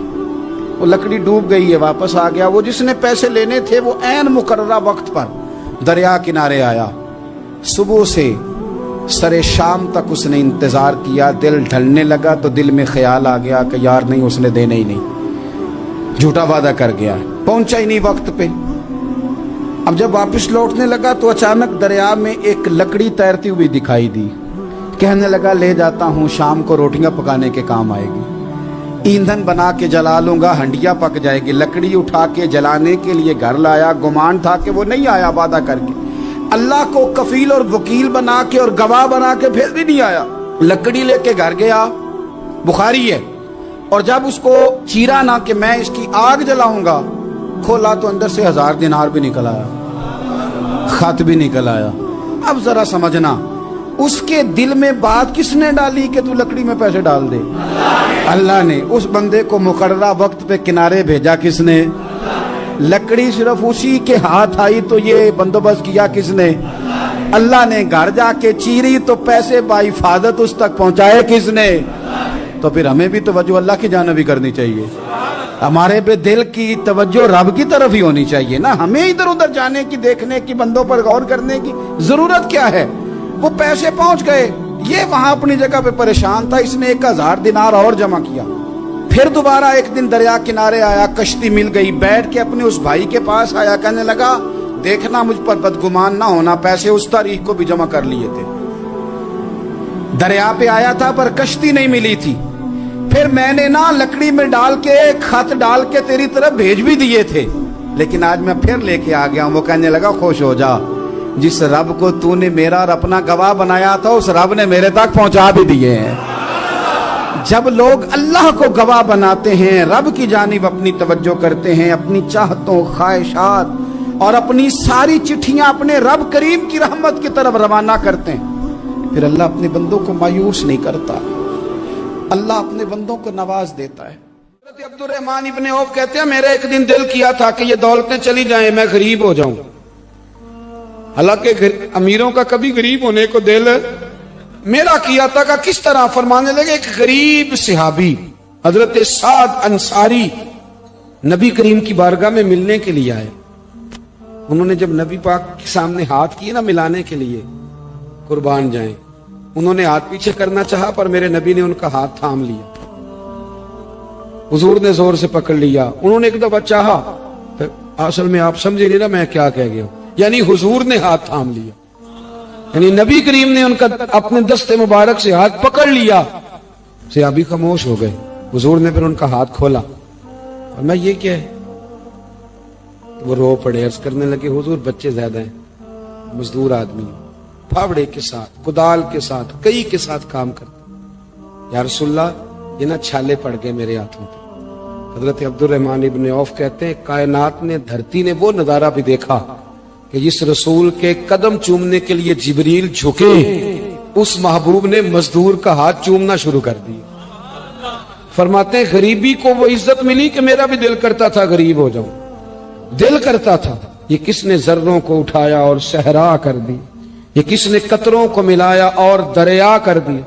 وہ لکڑی ڈوب گئی ہے، واپس آ گیا۔ وہ جس نے پیسے لینے تھے وہ عین مقررہ وقت پر دریا کنارے آیا۔ صبح سے سرے شام تک اس نے انتظار کیا، دل ڈھلنے لگا تو دل میں خیال آ گیا کہ یار نہیں، اس نے دینے ہی نہیں، جھوٹا وعدہ کر گیا، پہنچا ہی نہیں وقت پہ۔ اب جب واپس لوٹنے لگا تو اچانک دریا میں ایک لکڑی تیرتی ہوئی دکھائی دی، کہنے لگا لے جاتا ہوں، شام کو روٹیاں پکانے کے کام آئے گی، ایندھن بنا کے جلا لوں گا، ہنڈیا پک جائے گی۔ لکڑی اٹھا کے جلانے کے لیے گھر لایا، گمان تھا کہ وہ نہیں آیا وعدہ کر کے، اللہ کو کفیل اور وکیل بنا کے اور گواہ بنا کے پھر بھی نہیں آیا۔ لکڑی لے کے گھر گیا، بخاری ہے، اور جب اس کو چیرا نہ کہ میں اس کی آگ جلاؤں گا، کھولا تو اندر سے 1000 دینار بھی نکل آیا، خط بھی نکل آیا۔ اب ذرا سمجھنا، اس کے دل میں بات کس نے ڈالی کہ تو لکڑی میں پیسے ڈال دے؟ اللہ نے۔ اس بندے کو مقررہ وقت پہ کنارے بھیجا کس نے؟ لکڑی صرف اسی کے ہاتھ آئی تو یہ بندوبست کیا کس نے؟ اللہ نے۔ گھر جا کے چیری تو پیسے بحفاظت اس تک پہنچائے کس نے؟ تو پھر ہمیں بھی توجہ اللہ کی جانب ہی کرنی چاہیے، ہمارے پہ دل کی توجہ رب کی طرف ہی ہونی چاہیے نا، ہمیں ادھر ادھر جانے کی، دیکھنے کی، بندوں پر غور کرنے کی ضرورت کیا ہے؟ وہ پیسے پہنچ گئے، یہ وہاں اپنی جگہ پہ پریشان تھا، اس نے 1000 دینار اور جمع کیا۔ پھر دوبارہ ایک دن دریا کنارے آیا، کشتی مل گئی، بیٹھ کے اپنے اس بھائی کے پاس آیا، کہنے لگا دیکھنا مجھ پر بدگمان نہ ہونا، پیسے اس تاریخ کو بھی جمع کر لیے تھے، دریا پہ آیا تھا پر کشتی نہیں ملی تھی، پھر میں نے نا لکڑی میں ڈال کے خط ڈال کے تیری طرف بھیج بھی دیے تھے، لیکن آج میں پھر لے کے آ گیا ہوں۔ وہ کہنے لگا خوش ہو جا، جس رب کو تو نے میرا اور اپنا گواہ بنایا تھا اس رب نے میرے تک پہنچا بھی دیے ہیں۔ جب لوگ اللہ کو گواہ بناتے ہیں، رب کی جانب اپنی توجہ کرتے ہیں، اپنی چاہتوں، خواہشات اور اپنی ساری چٹھیاں اپنے رب کریم کی رحمت کی طرف روانہ کرتے ہیں، پھر اللہ اپنے بندوں کو مایوس نہیں کرتا، اللہ اپنے بندوں کو نواز دیتا ہے۔ حضرت عبد الرحمن ابن عوف کہتے ہیں میرا ایک دن دل کیا تھا کہ یہ دولتیں چلی جائیں، میں غریب ہو جاؤں۔ حالانکہ امیروں کا کبھی غریب ہونے کو دل میرا کیا تھا کہ کس طرح؟ فرمانے لگے ایک غریب صحابی حضرت سعد انصاری نبی کریم کی بارگاہ میں ملنے کے لیے آئے۔ انہوں نے جب نبی پاک کے سامنے ہاتھ کیے نا ملانے کے لیے، قربان جائیں، انہوں نے ہاتھ پیچھے کرنا چاہا پر میرے نبی نے ان کا ہاتھ تھام لیا، حضور نے زور سے پکڑ لیا۔ انہوں نے ایک دفعہ چاہا، اصل میں آپ سمجھے نہیں نا میں کیا کہہ گیا ہوں، یعنی حضور نے ہاتھ تھام لیا، یعنی نبی کریم نے ان کا اپنے دست مبارک سے ہاتھ پکڑ لیا۔ صحابی خاموش ہو گئے، حضور نے پھر ان کا ہاتھ کھولا، اور میں یہ کیا ہے؟ وہ رو پڑے، عرض کرنے لگے حضور بچے زیادہ ہیں، مزدور آدمی ہیں، پھاوڑے کے ساتھ، کدال کے ساتھ، کئی کے ساتھ کام کرتے، یا رسول اللہ یہ نہ چھالے پڑ گئے میرے ہاتھوں پہ۔ حضرت عبد الرحمن ابن عوف کہتے ہیں کائنات نے، دھرتی نے وہ نظارہ بھی دیکھا کہ جس رسول کے قدم چومنے کے لیے جبریل جھکے، اس محبوب نے مزدور کا ہاتھ چومنا شروع کر دیا۔ فرماتے ہیں غریبی کو وہ عزت ملی کہ میرا بھی دل کرتا تھا غریب ہو جاؤں، دل کرتا تھا۔ یہ کس نے ذروں کو اٹھایا اور صحرا کر دی، یہ کس نے قطروں کو ملایا اور دریا کر دی،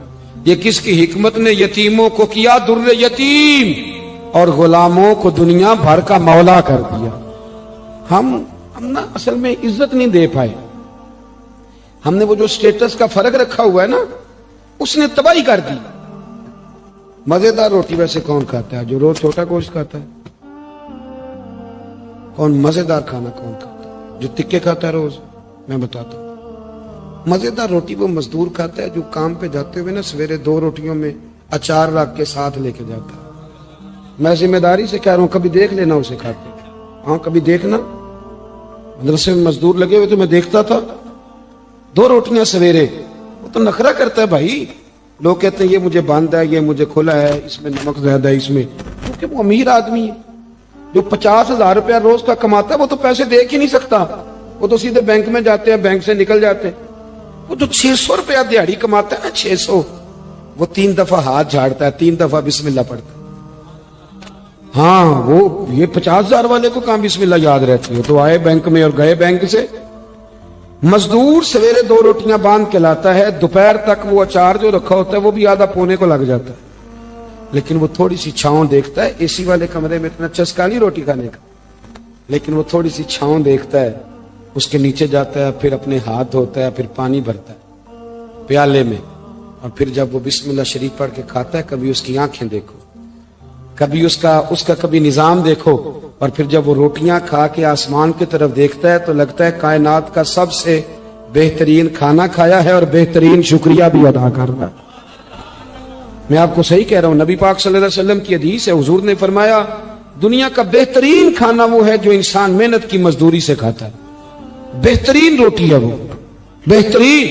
یہ کس کی حکمت نے یتیموں کو کیا در یتیم اور غلاموں کو دنیا بھر کا مولا کر دیا۔ ہم نا اصل میں عزت نہیں دے پائے، ہم نے وہ جو سٹیٹس کا فرق رکھا ہوا ہے نا، اس نے تباہی کر دی۔ مزیدار روٹی ویسے کون کھاتا ہے؟ جو روز چھوٹا گوشت کھاتا ہے؟ کون مزیدار کھانا کون کھاتا ہے؟ جو تکے کھاتا ہے روز؟ میں بتاتا ہوں، مزیدار روٹی وہ مزدور کھاتا ہے جو کام پہ جاتے ہوئے نا سویرے 2 روٹیوں میں اچار رکھ کے ساتھ لے کے جاتا ہے۔ میں ذمہ داری سے کہہ رہا ہوں، کبھی دیکھ لینا اسے کھاتے، ہاں کبھی دیکھنا، مدرسے میں مزدور لگے ہوئے تو میں دیکھتا تھا 2 روٹیاں سویرے، وہ تو نخرہ کرتا ہے بھائی، لوگ کہتے ہیں یہ مجھے بند ہے، یہ مجھے کھلا ہے، اس میں نمک زیادہ ہے، اس میں، کیونکہ وہ امیر آدمی ہے جو 50,000 روپیہ روز کا کماتا ہے، وہ تو پیسے دیکھ ہی نہیں سکتا، وہ تو سیدھے بینک میں جاتے ہیں، بینک سے نکل جاتے ہیں۔ وہ جو 600 روپیہ دیہڑی کماتا ہے نا، 600، وہ 3 دفعہ ہاتھ جھاڑتا ہے، 3 دفعہ بسم اللہ پڑھتا ہے۔ ہاں وہ یہ 50,000 والے کو کہاں بسم اللہ یاد رہتی ہے، تو آئے بینک میں اور گئے بینک سے۔ مزدور سویرے 2 روٹیاں باندھ کے لاتا ہے، دوپہر تک وہ اچار جو رکھا ہوتا ہے وہ بھی آدھا پونے کو لگ جاتا ہے، لیکن وہ تھوڑی سی چھاؤں دیکھتا ہے۔ اے سی والے کمرے میں اتنا چسکا نہیں روٹی کھانے کا، لیکن وہ تھوڑی سی چھاؤں دیکھتا ہے، اس کے نیچے جاتا ہے، پھر اپنے ہاتھ دھوتا ہے، پھر پانی بھرتا ہے پیالے میں، اور پھر جب وہ بسم اللہ شریف پڑھ کے کھاتا ہے، کبھی اس کی آنکھیں دیکھو، کبھی اس کا کبھی نظام دیکھو، اور پھر جب وہ روٹیاں کھا کے آسمان کی طرف دیکھتا ہے تو لگتا ہے کائنات کا سب سے بہترین کھانا کھایا ہے اور بہترین شکریہ بھی ادا کر رہا ہے۔ میں آپ کو صحیح کہہ رہا ہوں، نبی پاک صلی اللہ علیہ وسلم کی حدیث ہے، حضور نے فرمایا دنیا کا بہترین کھانا وہ ہے جو انسان محنت کی مزدوری سے کھاتا ہے، بہترین روٹی ہے وہ، بہترین۔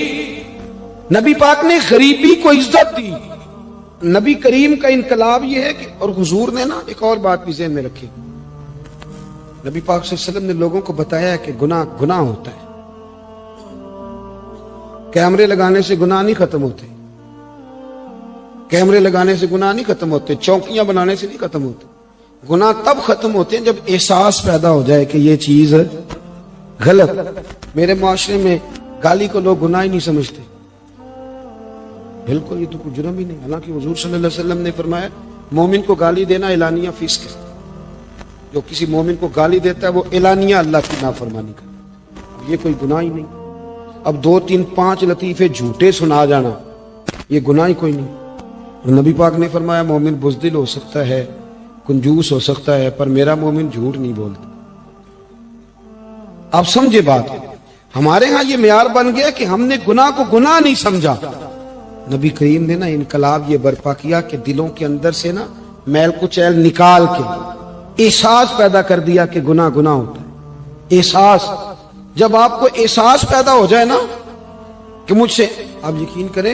نبی پاک نے غریبی کو عزت دی۔ نبی کریم کا انقلاب یہ ہے کہ، اور حضور نے نا ایک اور بات بھی ذہن میں رکھی، نبی پاک صلی اللہ علیہ وسلم نے لوگوں کو بتایا کہ گناہ ہوتا ہے، کیمرے لگانے سے گناہ نہیں ختم ہوتے، کیمرے لگانے سے گناہ نہیں ختم ہوتے، چوکیاں بنانے سے نہیں ختم ہوتے، گناہ تب ختم ہوتے ہیں جب احساس پیدا ہو جائے کہ یہ چیز غلط۔ میرے معاشرے میں گالی کو لوگ گناہ ہی نہیں سمجھتے، بالکل یہ تو کوئی جرم ہی نہیں، حالانکہ حضور صلی اللہ علیہ وسلم نے فرمایا مومن کو گالی دینا اعلانیہ فسق ہے، جو کسی مومن کو گالی دیتا ہے وہ اعلانیہ اللہ کی نافرمانی کرتا ہے، یہ کوئی گناہ ہی نہیں۔ اب 2 3 5 لطیفے جھوٹے سنا جانا یہ گناہ ہی کوئی نہیں۔ اور نبی پاک نے فرمایا مومن بزدل ہو سکتا ہے، کنجوس ہو سکتا ہے، پر میرا مومن جھوٹ نہیں بولتا۔ آپ سمجھے بات، ہمارے ہاں یہ معیار بن گیا کہ ہم نے گناہ کو گناہ نہیں سمجھا۔ نبی کریم نے نا انقلاب یہ برپا کیا کہ دلوں کے اندر سے نا میل کچیل نکال کے احساس پیدا کر دیا کہ گناہ ہوتا ہے۔ احساس، جب آپ کو احساس پیدا ہو جائے نا کہ مجھ سے، آپ یقین کریں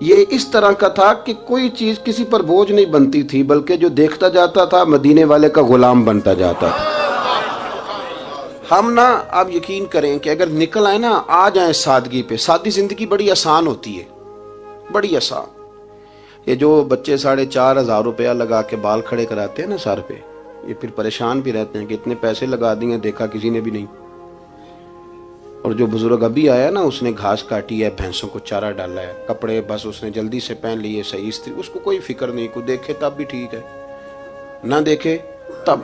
یہ اس طرح کا تھا کہ کوئی چیز کسی پر بوجھ نہیں بنتی تھی، بلکہ جو دیکھتا جاتا تھا مدینے والے کا غلام بنتا جاتا تھا۔ ہم نا آپ یقین کریں کہ اگر نکل آئے نا، آ جائیں سادگی پہ، سادی زندگی بڑی آسان ہوتی ہے، بڑی آسان۔ یہ جو بچے 4,500 روپیہ لگا کے بال کھڑے کراتے ہیں نا سر پہ، یہ پھر پریشان بھی رہتے ہیں کہ اتنے پیسے لگا دیے، دیکھا کسی نے بھی نہیں۔ اور جو بزرگ ابھی آیا نا، اس نے گھاس کاٹی ہے، بھینسوں کو چارہ ڈالا ہے، کپڑے بس اس نے جلدی سے پہن لیے صحیح استری، اس کو کوئی فکر نہیں، کوئی دیکھے تب بھی ٹھیک ہے، نہ دیکھے تب۔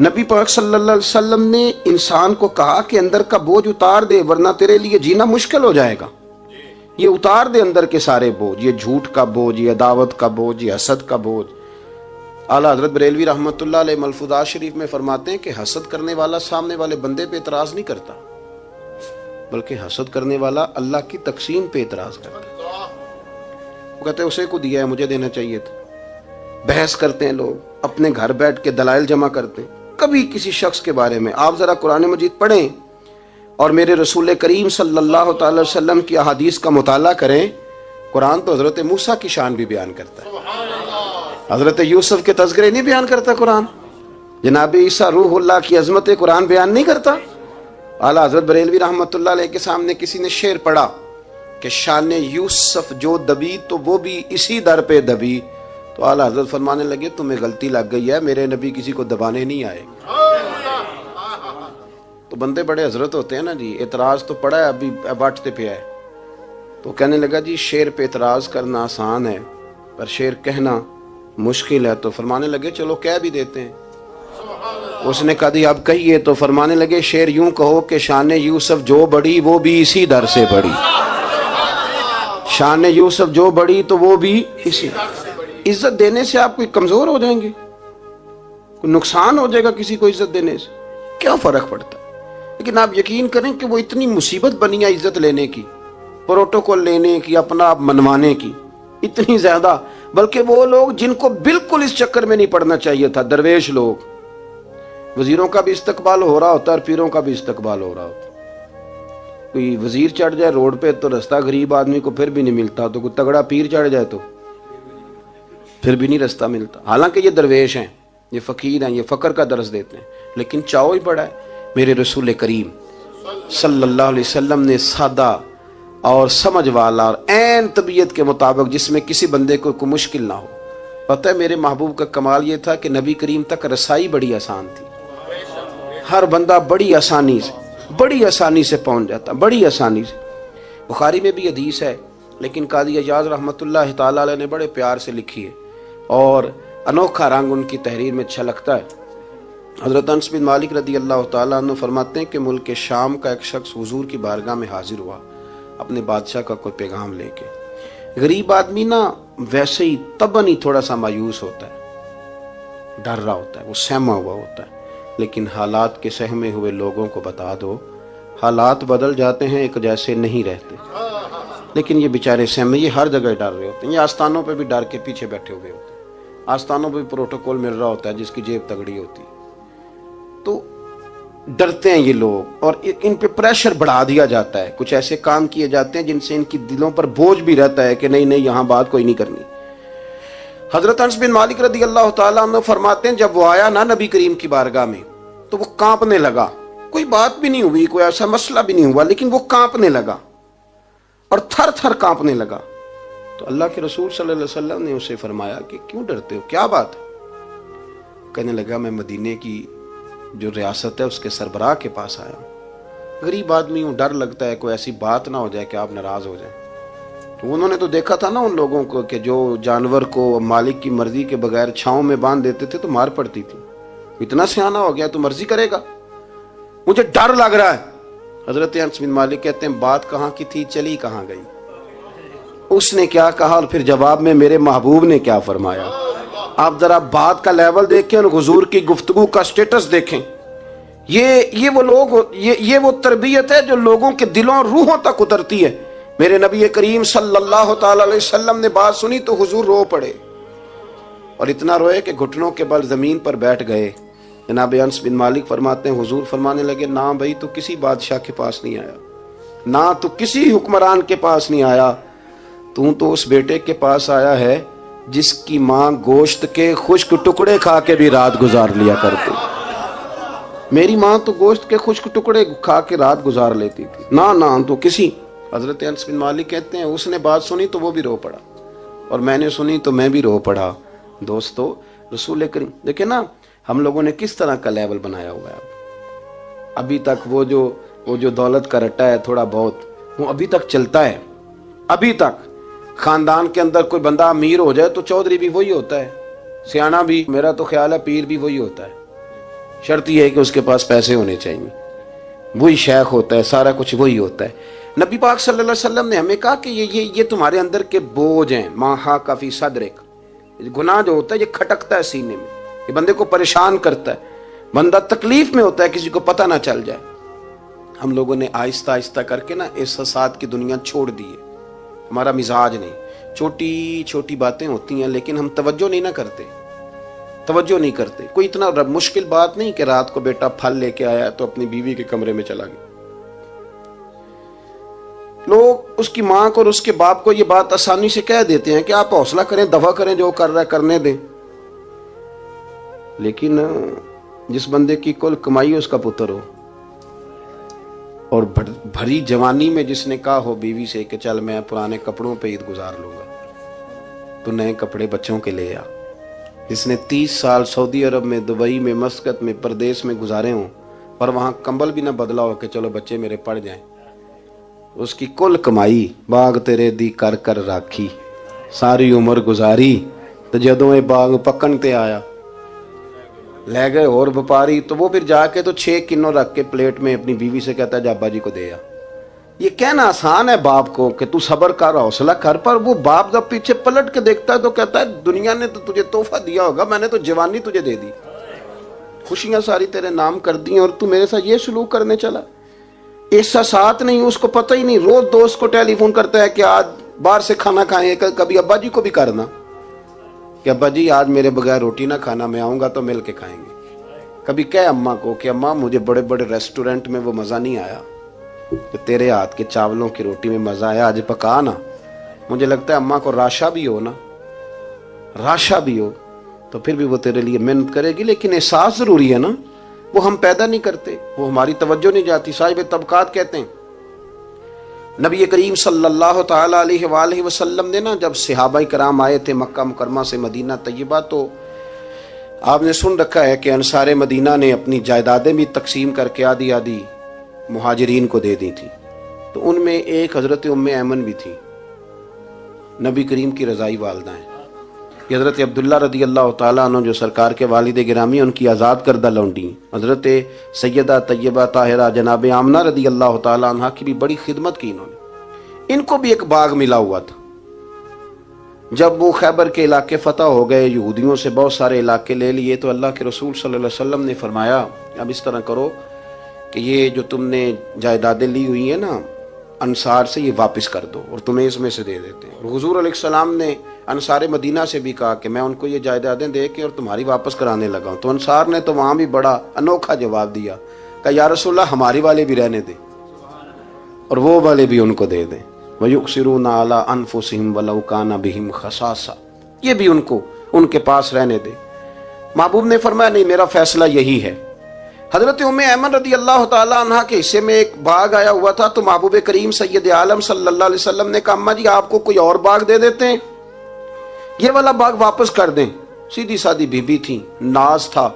نبی پاک صلی اللہ علیہ وسلم نے انسان کو کہا کہ اندر کا بوجھ اتار دے، ورنہ تیرے لیے جینا مشکل ہو جائے گا۔ یہ اتار دے اندر کے سارے بوجھ، یہ جھوٹ کا بوجھ، یہ عداوت کا بوجھ، یہ حسد کا بوجھ۔ اعلیٰ حضرت بریلوی رحمۃ اللہ علیہ ملفوظات شریف میں فرماتے ہیں کہ حسد کرنے والا سامنے والے بندے پہ اعتراض نہیں کرتا، بلکہ حسد کرنے والا اللہ کی تقسیم پہ اعتراض کرتا ہے۔ وہ کہتے ہیں اسے کو دیا ہے، مجھے دینا چاہیے تھا۔ بحث کرتے ہیں لوگ، اپنے گھر بیٹھ کے دلائل جمع کرتے ہیں۔ کبھی کسی شخص کے بارے میں آپ ذرا قرآن مجید پڑھیں اور میرے رسول کریم صلی اللہ تعالی وسلم کی احادیث کا مطالعہ کریں۔ قرآن تو حضرت موسیٰ کی شان بھی بیان کرتا ہے، حضرت یوسف کے تذکرے نہیں بیان کرتا قرآن، جناب عیسیٰ روح اللہ کی عظمت قرآن بیان نہیں کرتا۔ اعلیٰ حضرت بریلوی رحمۃ اللہ علیہ کے سامنے کسی نے شعر پڑھا کہ شان یوسف جو دبی تو وہ بھی اسی در پہ دبی، تو اعلیٰ حضرت فرمانے لگے تمہیں غلطی لگ گئی ہے، میرے نبی کسی کو دبانے نہیں آئے۔ تو بندے بڑے حضرت ہوتے ہیں نا جی، اعتراض تو پڑا ہے، ابھی باٹتے پہ ہے، تو کہنے لگا جی شعر پہ اعتراض کرنا آسان ہے پر شعر کہنا مشکل ہے، تو فرمانے لگے چلو کہہ بھی دیتے ہیں۔ اس نے کہا دی اب کہیے، تو فرمانے لگے شعر یوں کہو کہ شان یوسف جو بڑی وہ بھی اسی در سے بڑی، شان یوسف جو بڑی تو وہ بھی اسی۔ عزت دینے سے آپ کوئی کمزور ہو جائیں گے؟ کوئی نقصان ہو جائے گا کسی کو عزت دینے سے؟ کیا فرق پڑتا ہے؟ لیکن آپ یقین کریں کہ وہ اتنی مصیبت بنی ہے عزت لینے کی، پروٹوکول لینے کی، اپنا آپ منوانے کی، اتنی زیادہ، بلکہ وہ لوگ جن کو بالکل اس چکر میں نہیں پڑنا چاہیے تھا، درویش لوگ، وزیروں کا بھی استقبال ہو رہا ہوتا ہے اور پیروں کا بھی استقبال ہو رہا ہوتا ہے۔ کوئی وزیر چڑھ جائے روڈ پہ تو رستہ غریب آدمی کو پھر بھی نہیں ملتا، تو کوئی تگڑا پیر چڑھ جائے تو پھر بھی نہیں رستہ ملتا، حالانکہ یہ درویش ہیں، یہ فقیر ہیں، یہ فقر کا درس دیتے ہیں، لیکن چاؤ ہی پڑا ہے۔ میرے رسول کریم صلی اللہ علیہ وسلم نے سادہ اور سمجھ والا اور عین طبیعت کے مطابق، جس میں کسی بندے کو کوئی مشکل نہ ہو۔ پتہ ہے میرے محبوب کا کمال یہ تھا کہ نبی کریم تک رسائی بڑی آسان تھی، ہر بندہ بڑی آسانی سے پہنچ جاتا، بڑی آسانی سے۔ بخاری میں بھی حدیث ہے، لیکن قاضی اعجاز رحمۃ اللہ تعالی علیہ نے بڑے پیار سے لکھی ہے اور انوکھا رنگ ان کی تحریر میں چھلکتا ہے۔ حضرت انس بن مالک رضی اللہ تعالیٰ عنہ فرماتے ہیں کہ ملک شام کا ایک شخص حضور کی بارگاہ میں حاضر ہوا اپنے بادشاہ کا کوئی پیغام لے کے۔ غریب آدمی نا ویسے ہی طبعاً ہی تھوڑا سا مایوس ہوتا ہے، ڈر رہا ہوتا ہے، وہ سہما ہوا ہوتا ہے، لیکن حالات کے سہمے ہوئے لوگوں کو بتا دو، حالات بدل جاتے ہیں، ایک جیسے نہیں رہتے۔ لیکن یہ بیچارے سہمے، یہ ہر جگہ ڈر رہے ہوتے ہیں، یہ آستانوں پہ بھی ڈر کے پیچھے بیٹھے ہوئے ہوتے ہیں، آستانوں پہ بھی پروٹوکول مل رہا ہوتا ہے جس کی جیب تگڑی ہوتی ہے، تو ڈرتے ہیں یہ لوگ، اور ان پہ پریشر بڑھا دیا جاتا ہے، کچھ ایسے کام کیے جاتے ہیں جن سے ان کی دلوں پر بوجھ بھی رہتا ہے کہ نہیں یہاں بات کوئی نہیں کرنی۔ حضرت انس بن مالک رضی اللہ تعالیٰ عنہ فرماتے ہیں جب وہ آیا نا نبی کریم کی بارگاہ میں تو وہ کانپنے لگا، کوئی بات بھی نہیں ہوئی، کوئی ایسا مسئلہ بھی نہیں ہوا، لیکن وہ کانپنے لگا اور تھر تھر کانپنے لگا۔ تو اللہ کے رسول صلی اللہ علیہ وسلم نے اسے فرمایا کہ کیوں ڈرتے ہو، کیا بات ہے؟ کہنے لگا میں مدینے کی جو ریاست ہے اس کے سربراہ کے پاس آیا ہوں، غریب آدمی ہوں، ڈر لگتا ہے کوئی ایسی بات نہ ہو جائے کہ آپ ناراض ہو جائیں۔ تو انہوں نے تو دیکھا تھا نا ان لوگوں کو کہ جو جانور کو مالک کی مرضی کے بغیر چھاؤں میں باندھ دیتے تھے تو مار پڑتی تھی، اتنا سیانہ ہو گیا تو مرضی کرے گا، مجھے ڈر لگ رہا ہے۔ حضرت انس بن مالک کہتے ہیں بات کہاں کی تھی، چلی کہاں گئی؟ اس نے کیا کہا اور پھر جواب میں میرے محبوب نے کیا فرمایا؟ آپ ذرا بات کا لیول دیکھیں اور حضور کی گفتگو کا سٹیٹس دیکھیں۔ یہ وہ لوگ، یہ وہ تربیت ہے جو لوگوں کے دلوں اور روحوں تک اترتی ہے۔ میرے نبی کریم صلی اللہ تعالی علیہ وسلم نے بات سنی تو حضور رو پڑے، اور اتنا روئے کہ گھٹنوں کے بل زمین پر بیٹھ گئے۔ جناب انس بن مالک فرماتے ہیں حضور فرمانے لگے نہ بھائی تو کسی بادشاہ کے پاس نہیں آیا، نہ تو کسی حکمران کے پاس نہیں آیا، تو اس بیٹے کے پاس آیا ہے جس کی ماں گوشت کے خشک ٹکڑے کھا کے بھی رات گزار لیا کرتی. میری ماں تو گوشت کے خشک ٹکڑے کھا کے رات گزار لیتی تھی. نہ تو کسی. حضرت انس بن مالک کہتے ہیں اس نے بات سنی تو وہ بھی رو پڑا, اور میں نے سنی تو میں بھی رو پڑا. دوستو, رسول کریم دیکھیں نا ہم لوگوں نے کس طرح کا لیول بنایا ہوا ہے. ابھی تک وہ جو دولت کا رٹا ہے تھوڑا بہت, وہ ابھی تک چلتا ہے. ابھی تک خاندان کے اندر کوئی بندہ امیر ہو جائے تو چودھری بھی وہی ہوتا ہے, سیانا بھی, میرا تو خیال ہے پیر بھی وہی ہوتا ہے. شرط یہ ہے کہ اس کے پاس پیسے ہونے چاہیے. وہی شیخ ہوتا ہے, سارا کچھ وہی ہوتا ہے. نبی پاک صلی اللہ علیہ وسلم نے ہمیں کہا کہ یہ تمہارے اندر کے بوجھ ہیں. ماہا کافی صدرک, گناہ جو ہوتا ہے یہ کھٹکتا ہے سینے میں, یہ بندے کو پریشان کرتا ہے, بندہ تکلیف میں ہوتا ہے کسی کو پتہ نہ چل جائے. ہم لوگوں نے آہستہ آہستہ کر کے نا احساسات کی دنیا چھوڑ دی ہے. ہمارا مزاج نہیں, چھوٹی چھوٹی باتیں ہوتی ہیں لیکن ہم توجہ نہیں نہ کرتے. کوئی اتنا مشکل بات نہیں کہ رات کو بیٹا پھل لے کے آیا تو اپنی بیوی کے کمرے میں چلا گیا. لوگ اس کی ماں کو اور اس کے باپ کو یہ بات آسانی سے کہہ دیتے ہیں کہ آپ حوصلہ کریں, دفع کریں, جو کر رہا ہے کرنے دیں. لیکن جس بندے کی کل کمائی اس کا پتر ہو, اور بھری جوانی میں جس نے کہا ہو بیوی سے کہ چل میں پرانے کپڑوں پہ عید گزار لوں گا, تو نئے کپڑے بچوں کے لے آ. جس نے 30 سال سعودی عرب میں, دبئی میں, مسقط میں, پردیس میں گزارے ہوں اور وہاں کمبل بھی نہ بدلا ہو کہ چلو بچے میرے پڑ جائیں, اس کی کل کمائی باغ تیرے دی کر کر راکھی, ساری عمر گزاری تو جدوں یہ باغ پکن تے آیا لے گئے اور وپاری, تو وہ پھر جا کے تو 6 کنو رکھ کے پلیٹ میں اپنی بیوی سے کہتا ہے جا ابا جی کو دے آ. یہ کہنا آسان ہے باپ کو کہ تو صبر کر, حوصلہ کر, پر وہ باپ جب پیچھے پلٹ کے دیکھتا ہے تو کہتا ہے دنیا نے تو تجھے تحفہ دیا ہوگا, میں نے تو جوانی تجھے دے دی, خوشیاں ساری تیرے نام کر دی, اور تو میرے ساتھ یہ سلوک کرنے چلا. احساسات نہیں, اس کو پتہ ہی نہیں. روز دوست کو ٹیلی فون کرتا ہے کہ آج باہر سے کھانا کھائیں. کبھی ابا جی کو بھی کرنا کہ ابا جی آج میرے بغیر روٹی نہ کھانا, میں آؤں گا تو مل کے کھائیں گے. کبھی کہے اماں کو کہ اماں مجھے بڑے بڑے ریسٹورنٹ میں وہ مزہ نہیں آیا کہ تیرے ہاتھ کے چاولوں کی روٹی میں مزہ آیا, آج پکا نا. مجھے لگتا ہے اماں کو راشا بھی ہو تو پھر بھی وہ تیرے لیے محنت کرے گی. لیکن احساس ضروری ہے نا, وہ ہم پیدا نہیں کرتے, وہ ہماری توجہ نہیں جاتی. صاحب طبقات کہتے ہیں نبی کریم صلی اللہ تعالی علیہ وآلہ وسلم نے نا جب صحابہ کرام آئے تھے مکہ مکرمہ سے مدینہ طیبہ, تو آپ نے سن رکھا ہے کہ انصار مدینہ نے اپنی جائیدادیں بھی تقسیم کر کے آدھی آدھی مہاجرین کو دے دی تھی. تو ان میں ایک حضرت ام ایمن بھی تھی, نبی کریم کی رضائی والدہ ہیں. یہ حضرت عبداللہ رضی اللہ تعالیٰ عنہ جو سرکار کے والد گرامی, ان کی آزاد کردہ لونڈی حضرت سیدہ طیبہ طاہرہ جناب آمنہ رضی اللہ تعالیٰ عنہ کی بھی بڑی خدمت کی انہوں نے. ان کو بھی ایک باغ ملا ہوا تھا. جب وہ خیبر کے علاقے فتح ہو گئے, یہودیوں سے بہت سارے علاقے لے لیے, تو اللہ کے رسول صلی اللہ علیہ وسلم نے فرمایا اب اس طرح کرو کہ یہ جو تم نے جائیدادیں لی ہوئی ہیں نا انصار سے, یہ واپس کر دو اور تمہیں اس میں سے دے دیتے ہیں. حضور علیہ السلام نے انصار مدینہ سے بھی کہا کہ میں ان کو یہ جائیدادیں دے کے اور تمہاری واپس کرانے لگا ہوں. تو انصار نے تو وہاں بھی بڑا انوکھا جواب دیا کہ یا رسول اللہ ہماری والے بھی رہنے دیں اور وہ والے بھی ان کو دے دیں. وَيُؤْثِرُونَ عَلَىٰ أَنفُسِهِمْ وَلَوْ كَانَ بِهِمْ خَصَاصَةٌ, یہ بھی ان کے پاس رہنے دے. محبوب نے فرمایا نہیں, میرا فیصلہ یہی ہے. حضرت ام ایمن رضی اللہ تعالیٰ عنہ کے حصے میں ایک باغ آیا ہوا تھا, تو محبوب کریم سید عالم صلی اللہ علیہ وسلم نے کہا اماں جی آپ کو کوئی اور باغ دے دیتے ہیں, یہ والا باغ واپس کر دیں. سیدھی سادی بی بی تھی, ناز تھا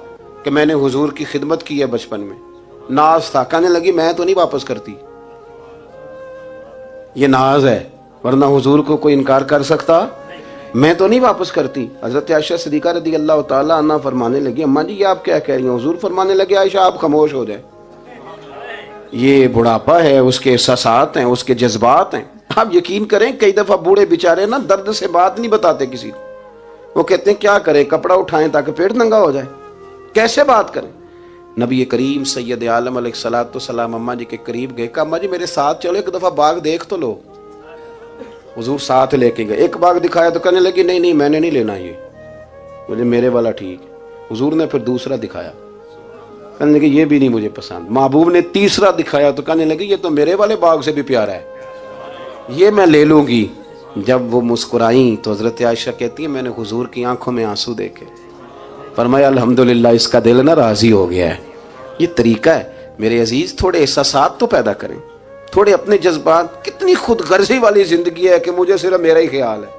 کہ میں نے حضور کی خدمت کی ہے بچپن میں, ناز تھا. کہنے لگی میں تو نہیں واپس کرتی, یہ ناز ہے, ورنہ حضور کو کوئی انکار کر سکتا, میں تو نہیں واپس کرتی. حضرت عائشہ صدیقہ رضی اللہ تعالیٰ عنہ فرمانے لگی اماں جی یہ آپ کیا کہہ رہی ہیں؟ حضور فرمانے لگے عائشہ آپ خاموش ہو جائیں, یہ بڑھاپا ہے, اس کے احساسات ہیں, اس کے جذبات ہیں. آپ یقین کریں کئی دفعہ بوڑھے بیچارے نا درد سے بات نہیں بتاتے کسی کو, وہ کہتے ہیں کیا کریں, کپڑا اٹھائیں تاکہ پیٹ ننگا ہو جائے, کیسے بات کریں. نبی کریم سید عالم علیہ الصلوۃ والسلام اماں جی کے قریب گئے, کہا اماں جی میرے ساتھ چلو, ایک دفعہ باغ دیکھ تو لو. حضور ساتھ لے کے گئے, ایک باغ دکھایا تو کہنے لگی نہیں میں نے نہیں لینا, یہ مجھے میرے والا ٹھیک. حضور نے پھر دوسرا دکھایا, کہنے لگی یہ بھی نہیں مجھے پسند. محبوب نے تیسرا دکھایا تو کہنے لگی یہ تو میرے والے باغ سے بھی پیارا ہے, یہ میں لے لوں گی. جب وہ مسکرائیں تو حضرت عائشہ کہتی ہے میں نے حضور کی آنکھوں میں آنسو دیکھے، فرمایا الحمدللہ اس کا دل نہ راضی ہو گیا ہے۔ یہ طریقہ ہے میرے عزیز، تھوڑے احساسات تو پیدا کریں، تھوڑے اپنے جذبات۔ کتنی خود غرضی والی زندگی ہے کہ مجھے صرف میرا ہی خیال ہے،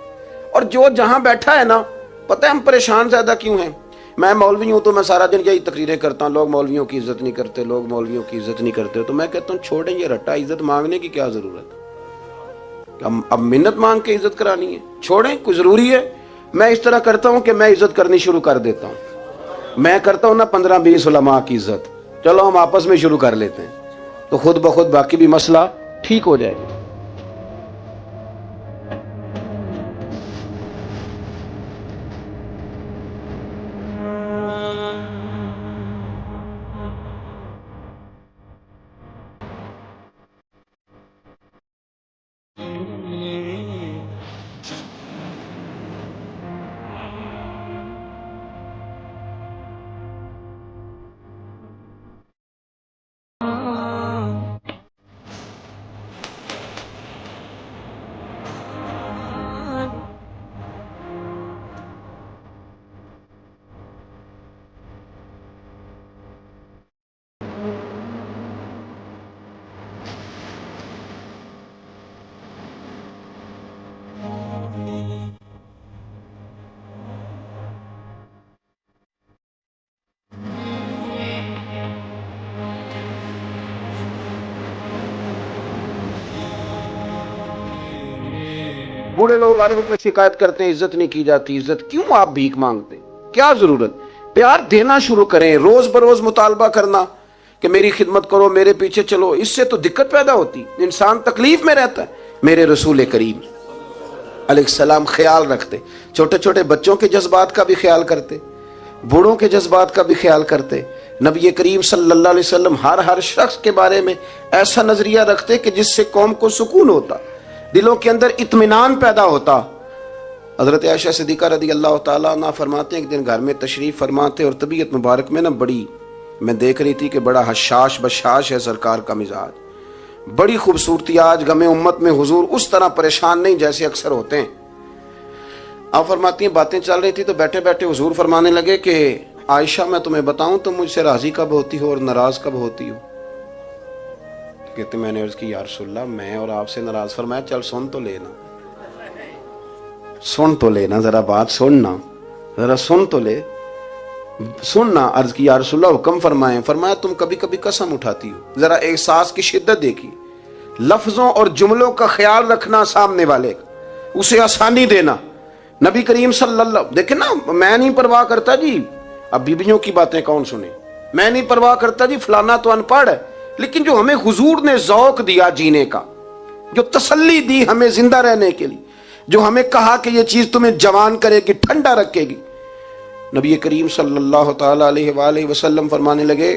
اور جو جہاں بیٹھا ہے نا، پتہ ہے ہم پریشان زیادہ کیوں ہیں؟ میں مولوی ہوں تو میں سارا دن یہی تقریریں کرتا ہوں، لوگ مولویوں کی عزت نہیں کرتے، لوگ مولویوں کی عزت نہیں کرتے، تو میں کہتا ہوں چھوڑیں یہ رٹا، عزت مانگنے کی کیا ضرورت ہے؟ اب منت مانگ کے عزت کرانی ہے؟ چھوڑیں، کوئی ضروری ہے؟ میں اس طرح کرتا ہوں کہ میں عزت کرنی شروع کر دیتا ہوں، میں کرتا ہوں نا 15-20 علماء کی عزت، چلو ہم آپس میں شروع کر لیتے ہیں، تو خود بخود باقی بھی مسئلہ ٹھیک ہو جائے گا۔ بوڑھے لوگ آنے میں شکایت کرتے ہیں عزت نہیں کی جاتی، عزت کیوں آپ بھیک مانگتے ہیں؟ کیا ضرورت؟ پیار دینا شروع کریں، روز بروز مطالبہ کرنا کہ میری خدمت کرو، میرے پیچھے چلو، اس سے تو دقت پیدا ہوتی، انسان تکلیف میں رہتا ہے۔ میرے رسول کریم علیہ السلام خیال رکھتے، چھوٹے چھوٹے بچوں کے جذبات کا بھی خیال کرتے، بوڑھوں کے جذبات کا بھی خیال کرتے۔ نبی کریم صلی اللہ علیہ وسلم ہر شخص کے بارے میں ایسا نظریہ رکھتے کہ جس سے قوم کو سکون ہوتا، دلوں کے اندر اطمینان پیدا ہوتا۔ حضرت عائشہ صدیقہ رضی اللہ تعالیٰ عنہ فرماتے ہیں ایک دن گھر میں تشریف فرماتے، اور طبیعت مبارک میں نا بڑی، میں دیکھ رہی تھی کہ بڑا حشاش بشاش ہے سرکار کا مزاج، بڑی خوبصورتی۔ آج غم امت میں حضور اس طرح پریشان نہیں جیسے اکثر ہوتے ہیں۔ آپ فرماتی ہیں باتیں چل رہی تھی تو بیٹھے بیٹھے حضور فرمانے لگے کہ عائشہ میں تمہیں بتاؤں تم مجھ سے راضی کب ہوتی ہو اور ناراض کب ہوتی ہو؟ کہتے میں نے عرض کی یا رسول اللہ میں اور آپ سے ناراض؟ فرمایا چل سن تو لینا، سن تو لینا، ذرا بات سننا، ذرا سن تو لے، سننا۔ عرض کی یا رسول اللہ حکم فرمائیں۔ فرمایا تم کبھی کبھی قسم اٹھاتی ہو، ذرا احساس کی شدت دیکھی، لفظوں اور جملوں کا خیال رکھنا، سامنے والے کا اسے آسانی دینا۔ نبی کریم صلی اللہ، دیکھیں نا، میں نہیں پرواہ کرتا جی، اب بیویوں کی باتیں کون سنے، میں نہیں پرواہ کرتا جی فلانا تو ان پڑھ ہے، لیکن جو ہمیں حضور نے ذوق دیا جینے کا، جو تسلی دی ہمیں زندہ رہنے کے لیے، جو ہمیں کہا کہ یہ چیز تمہیں جوان کرے گی، ٹھنڈا رکھے گی، نبی کریم صلی اللہ تعالی علیہ وآلہ وسلم فرمانے لگے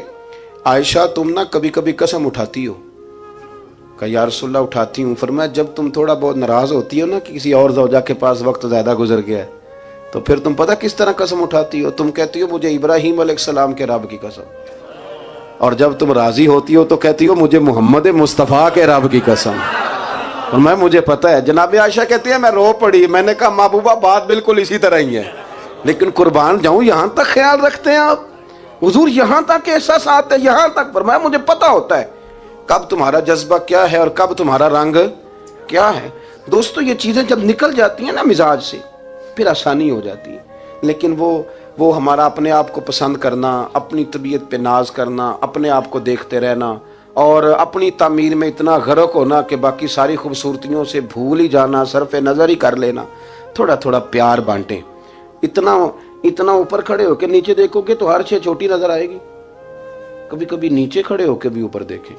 عائشہ تم نا کبھی کبھی قسم اٹھاتی ہو؟ کہا یا رسول اللہ اٹھاتی ہوں۔ فرمایا جب تم تھوڑا بہت ناراض ہوتی ہو نا کہ کسی اور زوجہ کے پاس وقت زیادہ گزر گیا ہے، تو پھر تم پتہ کس طرح قسم اٹھاتی ہو؟ تم کہتی ہو مجھے ابراہیم علیہ السلام کے رب کی قسم، اور جب تم راضی ہوتی ہو تو کہتی ہو مجھے محمد مصطفیٰ کے رب کی قسم۔ اور مجھے پتہ ہے۔ جناب عائشہ کہتی ہے میں رو پڑی، میں نے کہا محبوبہ بات بالکل اسی طرح ہی ہے، لیکن قربان جاؤں یہاں تک خیال رکھتے ہیں آپ؟ حضور یہاں تک احساسات ہے، یہاں تک فرمایا مجھے پتہ ہوتا ہے کب تمہارا جذبہ کیا ہے اور کب تمہارا رنگ کیا ہے۔ دوستو یہ چیزیں جب نکل جاتی ہیں نا مزاج سے پھر آسانی ہو جاتی ہے، لیکن وہ ہمارا اپنے آپ کو پسند کرنا، اپنی طبیعت پہ ناز کرنا، اپنے آپ کو دیکھتے رہنا اور اپنی تعمیر میں اتنا غرق ہونا کہ باقی ساری خوبصورتیوں سے بھول ہی جانا، صرف نظر ہی کر لینا۔ تھوڑا تھوڑا پیار بانٹیں، اتنا اوپر کھڑے ہو کے نیچے دیکھو گے تو ہر شے چھوٹی نظر آئے گی، کبھی کبھی نیچے کھڑے ہو کے بھی اوپر دیکھیں،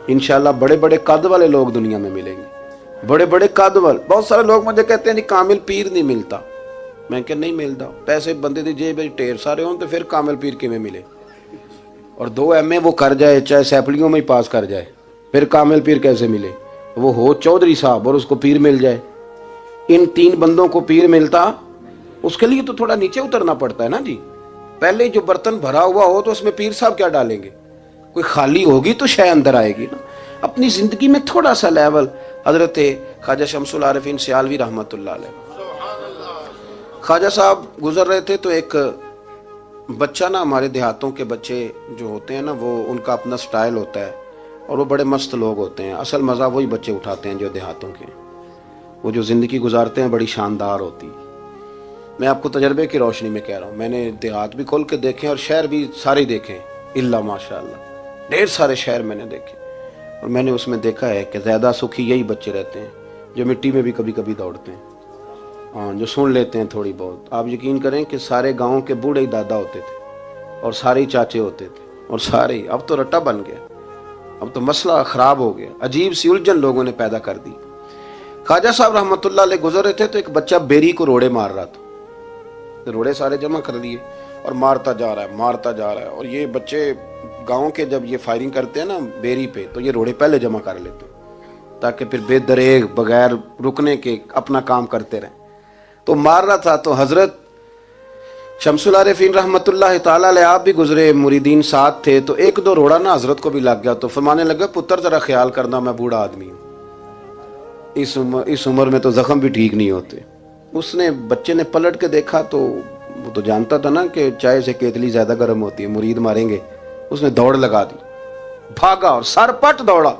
انشاءاللہ بڑے بڑے قد والے لوگ دنیا میں ملیں گے، بڑے بڑے قد والے۔ بہت سارے لوگ مجھے کہتے ہیں جی کامل پیر نہیں ملتا، میں کہ نہیں ملتا، پیسے بندے دی جیب ٹھیر سارے ہوں تو پھر کامل پیر کے میں ملے، اور 2 MA وہ کر جائے چاہے سیپلیوں میں ہی پاس کر جائے، پھر کامل پیر کیسے ملے؟ وہ ہو چودھری صاحب اور اس کو پیر مل جائے۔ ان 3 بندوں کو پیر ملتا، اس کے لیے تو تھوڑا نیچے اترنا پڑتا ہے نا جی۔ پہلے جو برتن بھرا ہوا ہو تو اس میں پیر صاحب کیا ڈالیں گے؟ کوئی خالی ہوگی تو شے اندر آئے گی نا۔ اپنی زندگی میں تھوڑا سا لیول. حضرت خواجہ شمس العارفین سیالوی رحمۃ اللہ علیہ، خواجہ صاحب گزر رہے تھے تو ایک بچہ نا، ہمارے دیہاتوں کے بچے جو ہوتے ہیں نا، وہ ان کا اپنا سٹائل ہوتا ہے اور وہ بڑے مست لوگ ہوتے ہیں. اصل مزہ وہی بچے اٹھاتے ہیں جو دیہاتوں کے، وہ جو زندگی گزارتے ہیں بڑی شاندار ہوتی. میں آپ کو تجربے کی روشنی میں کہہ رہا ہوں، میں نے دیہات بھی کھول کے دیکھے اور شہر بھی سارے دیکھے، اللہ ماشاء اللہ ڈھیر سارے شہر میں نے دیکھے، اور میں نے اس میں دیکھا ہے کہ زیادہ سکھی یہی بچے رہتے ہیں جو مٹی میں بھی کبھی کبھی دوڑتے ہیں، ہاں جو سن لیتے ہیں تھوڑی بہت. آپ یقین کریں کہ سارے گاؤں کے بوڑھے ہی دادا ہوتے تھے اور سارے ہی چاچے ہوتے تھے اور سارے ہی. اب تو رٹا بن گیا، اب تو مسئلہ خراب ہو گیا، عجیب سی الجھن لوگوں نے پیدا کر دی. خواجہ صاحب رحمۃ اللہ علیہ گزر رہے تھے تو ایک بچہ بیری کو روڑے مار رہا تھا. روڑے سارے جمع کر لیے اور مارتا جا رہا ہے. اور یہ بچے گاؤں کے جب یہ فائرنگ کرتے ہیں نا بیری پہ، تو یہ روڑے پہلے جمع کر لیتے ہیں تاکہ پھر بے دریغ بغیر رکنے کے اپنا کام کرتے رہیں. تو مار رہا تھا تو حضرت شمس العارفین رحمۃ اللہ تعالی علیہ آپ بھی گزرے، مریدین ساتھ تھے، تو ایک دو روڑا نا حضرت کو بھی لگ گیا. تو فرمانے لگا پتر ذرا خیال کرنا، میں بوڑھا آدمی ہوں، اس عمر میں تو زخم بھی ٹھیک نہیں ہوتے. اس نے بچے نے پلٹ کے دیکھا تو وہ تو جانتا تھا نا کہ چائے سے کیتلی زیادہ گرم ہوتی ہے، مرید ماریں گے. اس نے دوڑ لگا دی، بھاگا اور سر پٹ دوڑا.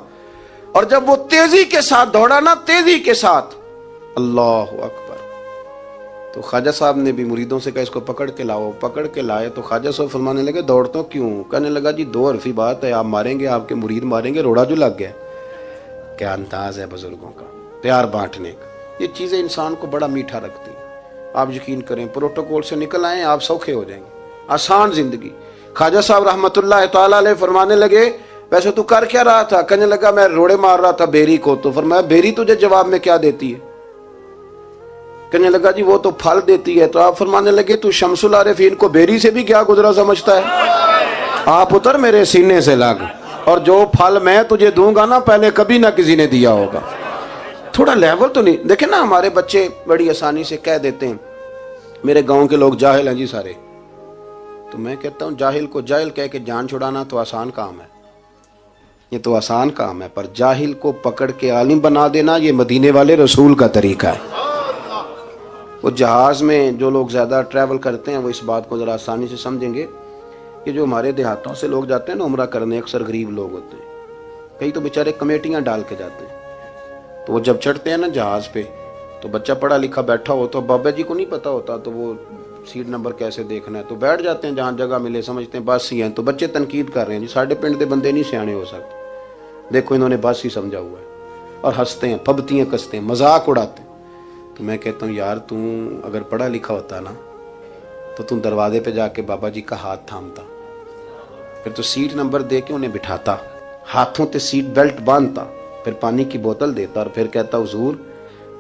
اور جب وہ تیزی کے ساتھ دوڑا نا، تیزی کے ساتھ، اللہ اکبر، تو خواجہ صاحب نے بھی مریدوں سے کہا اس کو پکڑ کے لاؤ. پکڑ کے لائے تو خواجہ صاحب فرمانے لگے دوڑتا کیوں؟ کہنے لگا جی دو حرفی بات ہے، آپ ماریں گے، آپ کے مرید ماریں گے، روڑا جو لگ گیا. کیا انداز ہے بزرگوں کا، پیار بانٹنے کا. یہ چیزیں انسان کو بڑا میٹھا رکھتی ہیں. آپ یقین کریں پروٹوکول سے نکل آئیں آپ سوکھے ہو جائیں گے، آسان زندگی. خواجہ صاحب رحمۃ اللہ تعالی علیہ فرمانے لگے ویسے تو کر کیا رہا تھا؟ کہنے لگا میں روڑے مار رہا تھا بیری کو. تو فرمایا بیری تجھے جواب میں کیا دیتی ہے؟ کہنے لگا جی وہ تو پھل دیتی ہے. تو آپ فرمانے لگے تو شمس العارفین کو بیری سے بھی کیا گزرا سمجھتا ہے؟ آپ اتر میرے سینے سے لگ، اور جو پھل میں تجھے دوں گا نا پہلے کبھی نہ کسی نے دیا ہوگا. تھوڑا لیول تو نہیں دیکھیں نا، ہمارے بچے بڑی آسانی سے کہہ دیتے ہیں میرے گاؤں کے لوگ جاہل ہیں جی سارے. تو میں کہتا ہوں جاہل کو جاہل کہہ کے جان چھڑانا تو آسان کام ہے، یہ تو آسان کام ہے، پر جاہل کو پکڑ کے عالم بنا دینا یہ مدینے والے رسول کا طریقہ ہے. وہ جہاز میں جو لوگ زیادہ ٹریول کرتے ہیں وہ اس بات کو ذرا آسانی سے سمجھیں گے کہ جو ہمارے دیہاتوں سے لوگ جاتے ہیں نا عمرہ کرنے، اکثر غریب لوگ ہوتے ہیں، کئی تو بیچارے کمیٹیاں ڈال کے جاتے ہیں. تو وہ جب چڑھتے ہیں نا جہاز پہ تو بچہ پڑھا لکھا بیٹھا ہو تو بابا جی کو نہیں پتا ہوتا، تو وہ سیٹ نمبر کیسے دیکھنا ہے، تو بیٹھ جاتے ہیں جہاں جگہ ملے، سمجھتے ہیں بس ہی ہیں. تو بچے تنقید کر رہے ہیں جی ساڈے پنڈ دے بندے نہیں سیانے ہو سکتے، دیکھو انہوں نے بس ہی سمجھا ہوا ہے، اور ہنستے ہیں، پھبتیاں کستے ہیں، مذاق اڑاتے ہیں. تو میں کہتا ہوں یار تو اگر پڑھا لکھا ہوتا نا تو تم دروازے پہ جا کے بابا جی کا ہاتھ تھامتا، پھر تو سیٹ نمبر دے کے انہیں بٹھاتا، ہاتھوں تے سیٹ بیلٹ باندھتا، پھر پانی کی بوتل دیتا اور پھر کہتا حضور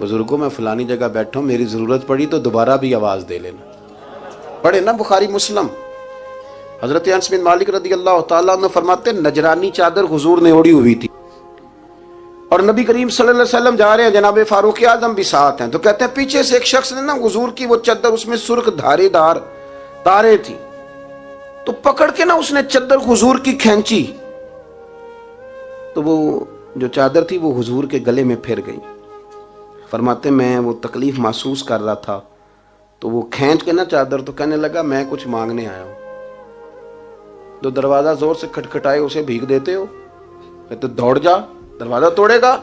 بزرگوں میں فلانی جگہ بیٹھا ہوں، میری ضرورت پڑی تو دوبارہ بھی آواز دے لینا. پڑھے نا بخاری مسلم. حضرت انس بن مالک رضی اللہ تعالیٰ عنہ فرماتے نجرانی چادر حضور نے اوڑی ہوئی تھی اور نبی کریم صلی اللہ علیہ وسلم جا رہے ہیں، جناب فاروق اعظم بھی ساتھ ہیں. تو کہتے ہیں پیچھے سے ایک شخص نے نا حضور کی وہ چادر، اس میں سرخ دھارے دار تارے تھی، تو پکڑ کے نا اس نے چادر حضور کی کھینچی، تو وہ جو چادر تھی وہ حضور کے گلے میں پھر گئی. فرماتے میں وہ تکلیف محسوس کر رہا تھا تو وہ کھینچ کے نا چادر، تو کہنے لگا میں کچھ مانگنے آیا ہوں. تو دروازہ زور سے کھٹکھٹائے اسے بھیگ دیتے ہو، کہتے دوڑ جا دروازہ توڑے گا.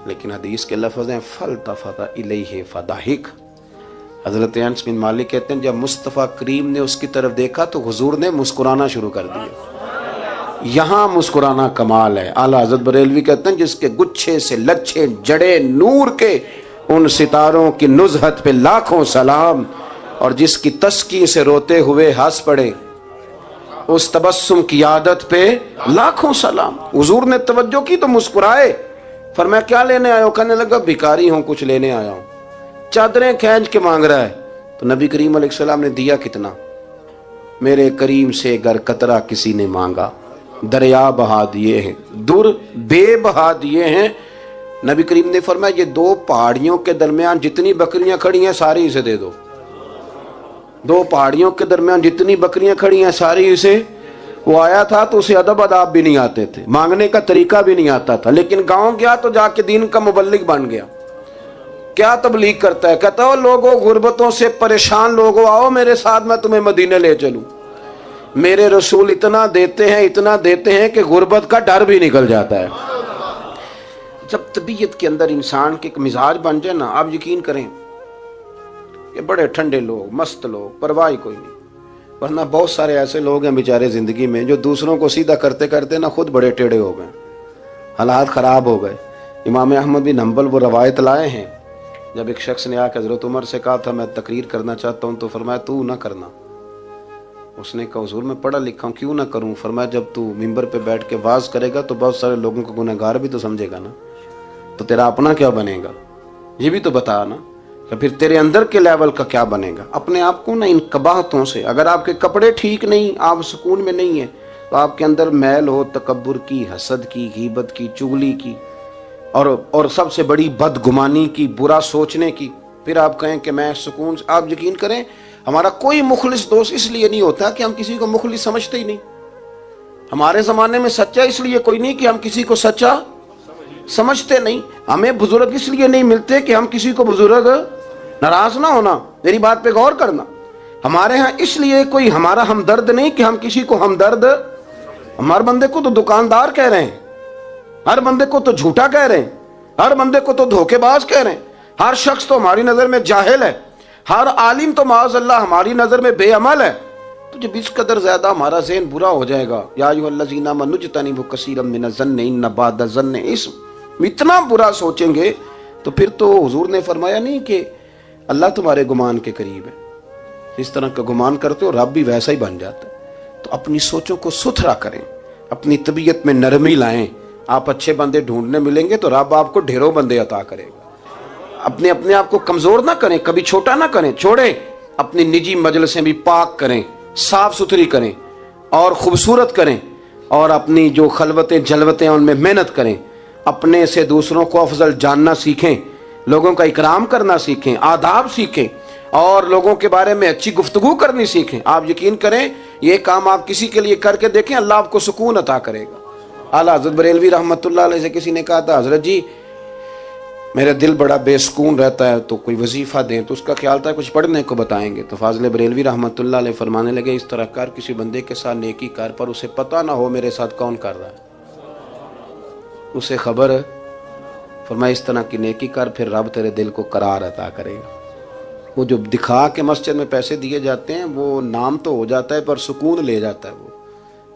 لیکن حدیث کے لفظ ہیں فَالْتَفَتَ إِلَيْهِ فَضَحِكَ. حضرت انس بن مالک کہتے ہیں جب مصطفیٰ کریم نے اس کی طرف دیکھا تو حضور نے مسکرانا شروع کر دیا. یہاں مسکرانا کمال ہے. اعلیٰ حضرت بریلوی کہتے ہیں جس کے گچھے سے لچھے جڑے نور کے ان ستاروں کی نزہت پہ لاکھوں سلام، اور جس کی تسکی سے روتے ہوئے ہنس پڑے اس تبسم کی عادت پہ لاکھوں سلام. حضور نے توجہ کی تو مسکرائے. فرمایا کیا لینے آئے ہو؟ کہنے لگا بھکاری ہوں، کچھ لینے آیا ہوں. چادریں کھینچ کے مانگ رہا ہے. تو نبی کریم علیہ السلام نے دیا کتنا؟ میرے کریم سے گر قطرہ کسی نے مانگا دریا بہا دیے ہیں، در بے بہا دیے ہیں. نبی کریم نے فرمایا یہ دو پہاڑیوں کے درمیان جتنی بکریاں کھڑی ہیں ساری اسے دے دو. دو پہاڑیوں کے درمیان جتنی بکریاں کھڑی ہیں ساری اسے. وہ آیا تھا تو اسے ادب آداب بھی نہیں آتے تھے, مانگنے کا طریقہ بھی نہیں آتا تھا, لیکن گاؤں گیا تو جا کے دین کا مبلغ بن گیا. کیا تبلیغ کرتا ہے؟ کہتا ہو لوگوں غربتوں سے پریشان لوگوں آؤ میرے ساتھ, میں تمہیں مدینے لے چلوں. میرے رسول اتنا دیتے ہیں کہ غربت کا ڈر بھی نکل جاتا ہے. جب طبیعت کے اندر انسان کے ایک مزاج بن جائے نا, آپ یقین کریں یہ بڑے ٹھنڈے لوگ, مست لوگ, پرواہ کوئی نہیں. ورنہ بہت سارے ایسے لوگ ہیں بیچارے زندگی میں جو دوسروں کو سیدھا کرتے کرتے نا خود بڑے ٹیڑے ہو گئے, حالات خراب ہو گئے. امام احمد بن حنبل وہ روایت لائے ہیں, جب ایک شخص نے آ کے حضرت عمر سے کہا تھا میں تقریر کرنا چاہتا ہوں, تو فرمایا تو نہ کرنا. اس نے کہا حضور میں پڑھا لکھا ہوں, کیوں نہ کروں؟ فرمایا جب تو ممبر پہ بیٹھ کے واز کرے گا تو بہت سارے لوگوں کو گنہگار بھی تو سمجھے گا نا, تو تیرا اپنا کیا بنے گا یہ بھی تو بتا نا, کہ پھر تیرے اندر کے لیول کا کیا بنے گا. اپنے آپ کو نا ان قباحتوں سے, اگر آپ کے کپڑے ٹھیک نہیں, آپ سکون میں نہیں ہیں, تو آپ کے اندر میل ہو تکبر کی, حسد کی, غیبت کی, چغلی کی, اور سب سے بڑی بدگمانی کی, برا سوچنے کی, پھر آپ کہیں کہ میں سکون سے. آپ یقین کریں ہمارا کوئی مخلص دوست اس لیے نہیں ہوتا کہ ہم کسی کو مخلص سمجھتے ہی نہیں. ہمارے زمانے میں سچا اس لیے کوئی نہیں کہ ہم کسی کو سچا سمجھتے نہیں. ہمیں بزرگ اس لیے نہیں ملتے کہ ہم کسی کو بزرگ, ناراض نہ ہونا, میری بات پہ غور کرنا. ہمارے ہاں اس لیے کوئی ہمارا ہمدرد نہیں کہ ہم کسی کو ہمدرد, ہمارے بندے کو تو دکاندار کہہ رہے ہیں, ہر بندے کو تو جھوٹا کہہ رہے ہیں, ہر بندے کو تو دھوکے باز کہہ رہے ہیں, ہر شخص تو ہماری نظر میں جاہل ہے, ہر عالم تو معاذ اللہ ہماری نظر میں بے عمل ہے. تو جب اس قدر زیادہ ہمارا ذہن برا ہو جائے گا, یا ایھا الذین آمنوا اجتنبوا کثیرا من الظن ان بعض الظن اثم, اتنا برا سوچیں گے تو پھر تو حضور نے فرمایا نہیں کہ اللہ تمہارے گمان کے قریب ہے, اس طرح کا گمان کرتے ہو رب بھی ویسا ہی بن جاتا ہے. تو اپنی سوچوں کو ستھرا کریں, اپنی طبیعت میں نرمی لائیں. آپ اچھے بندے ڈھونڈنے ملیں گے تو رب آپ کو ڈھیروں بندے عطا کرے گا. اپنے آپ کو کمزور نہ کریں, کبھی چھوٹا نہ کریں, چھوڑیں. اپنی نجی مجلسیں بھی پاک کریں, صاف ستھری کریں اور خوبصورت کریں, اور اپنی جو خلوتیں جلوتیں ان میں محنت کریں. اپنے سے دوسروں کو افضل جاننا سیکھیں, لوگوں کا اکرام کرنا سیکھیں, آداب سیکھیں, اور لوگوں کے بارے میں اچھی گفتگو کرنی سیکھیں. آپ یقین کریں یہ کام آپ کسی کے لیے کر کے دیکھیں, اللہ آپ کو سکون عطا کرے گا. اعلیٰ حضرت بریلوی رحمۃ اللہ علیہ سے کسی نے کہا تھا حضرت جی میرا دل بڑا بے سکون رہتا ہے تو کوئی وظیفہ دیں, تو اس کا خیال تھا کچھ پڑھنے کو بتائیں گے. تو فاضل بریلوی رحمۃ اللہ علیہ فرمانے لگے اس طرح کر, کسی بندے کے ساتھ نیکی کر, پر اسے پتہ نہ ہو میرے ساتھ کون کر رہا ہے, اسے خبر ہے. فرمایا اس طرح کی نیکی کر, پھر رب تیرے دل کو قرار عطا کرے گا. وہ جو دکھا کے مسجد میں پیسے دیے جاتے ہیں وہ نام تو ہو جاتا ہے پر سکون لے جاتا ہے وہ,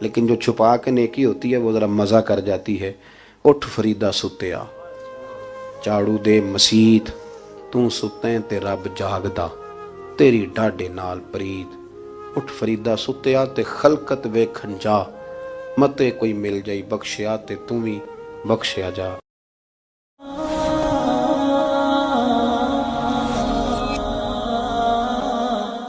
لیکن جو چھپا کے نیکی ہوتی ہے وہ ذرا مزہ کر جاتی ہے. اٹھ فریدا ستیا, چاڑو دے مسیت, تو ستیں تے رب جاگدا, تیری ڈاڈے نال پرید. اٹھ فریدا ستیا تے خلقت ویکھن جا, متے کوئی مل جائی بخشیا تے تو بھی بخشیا جا.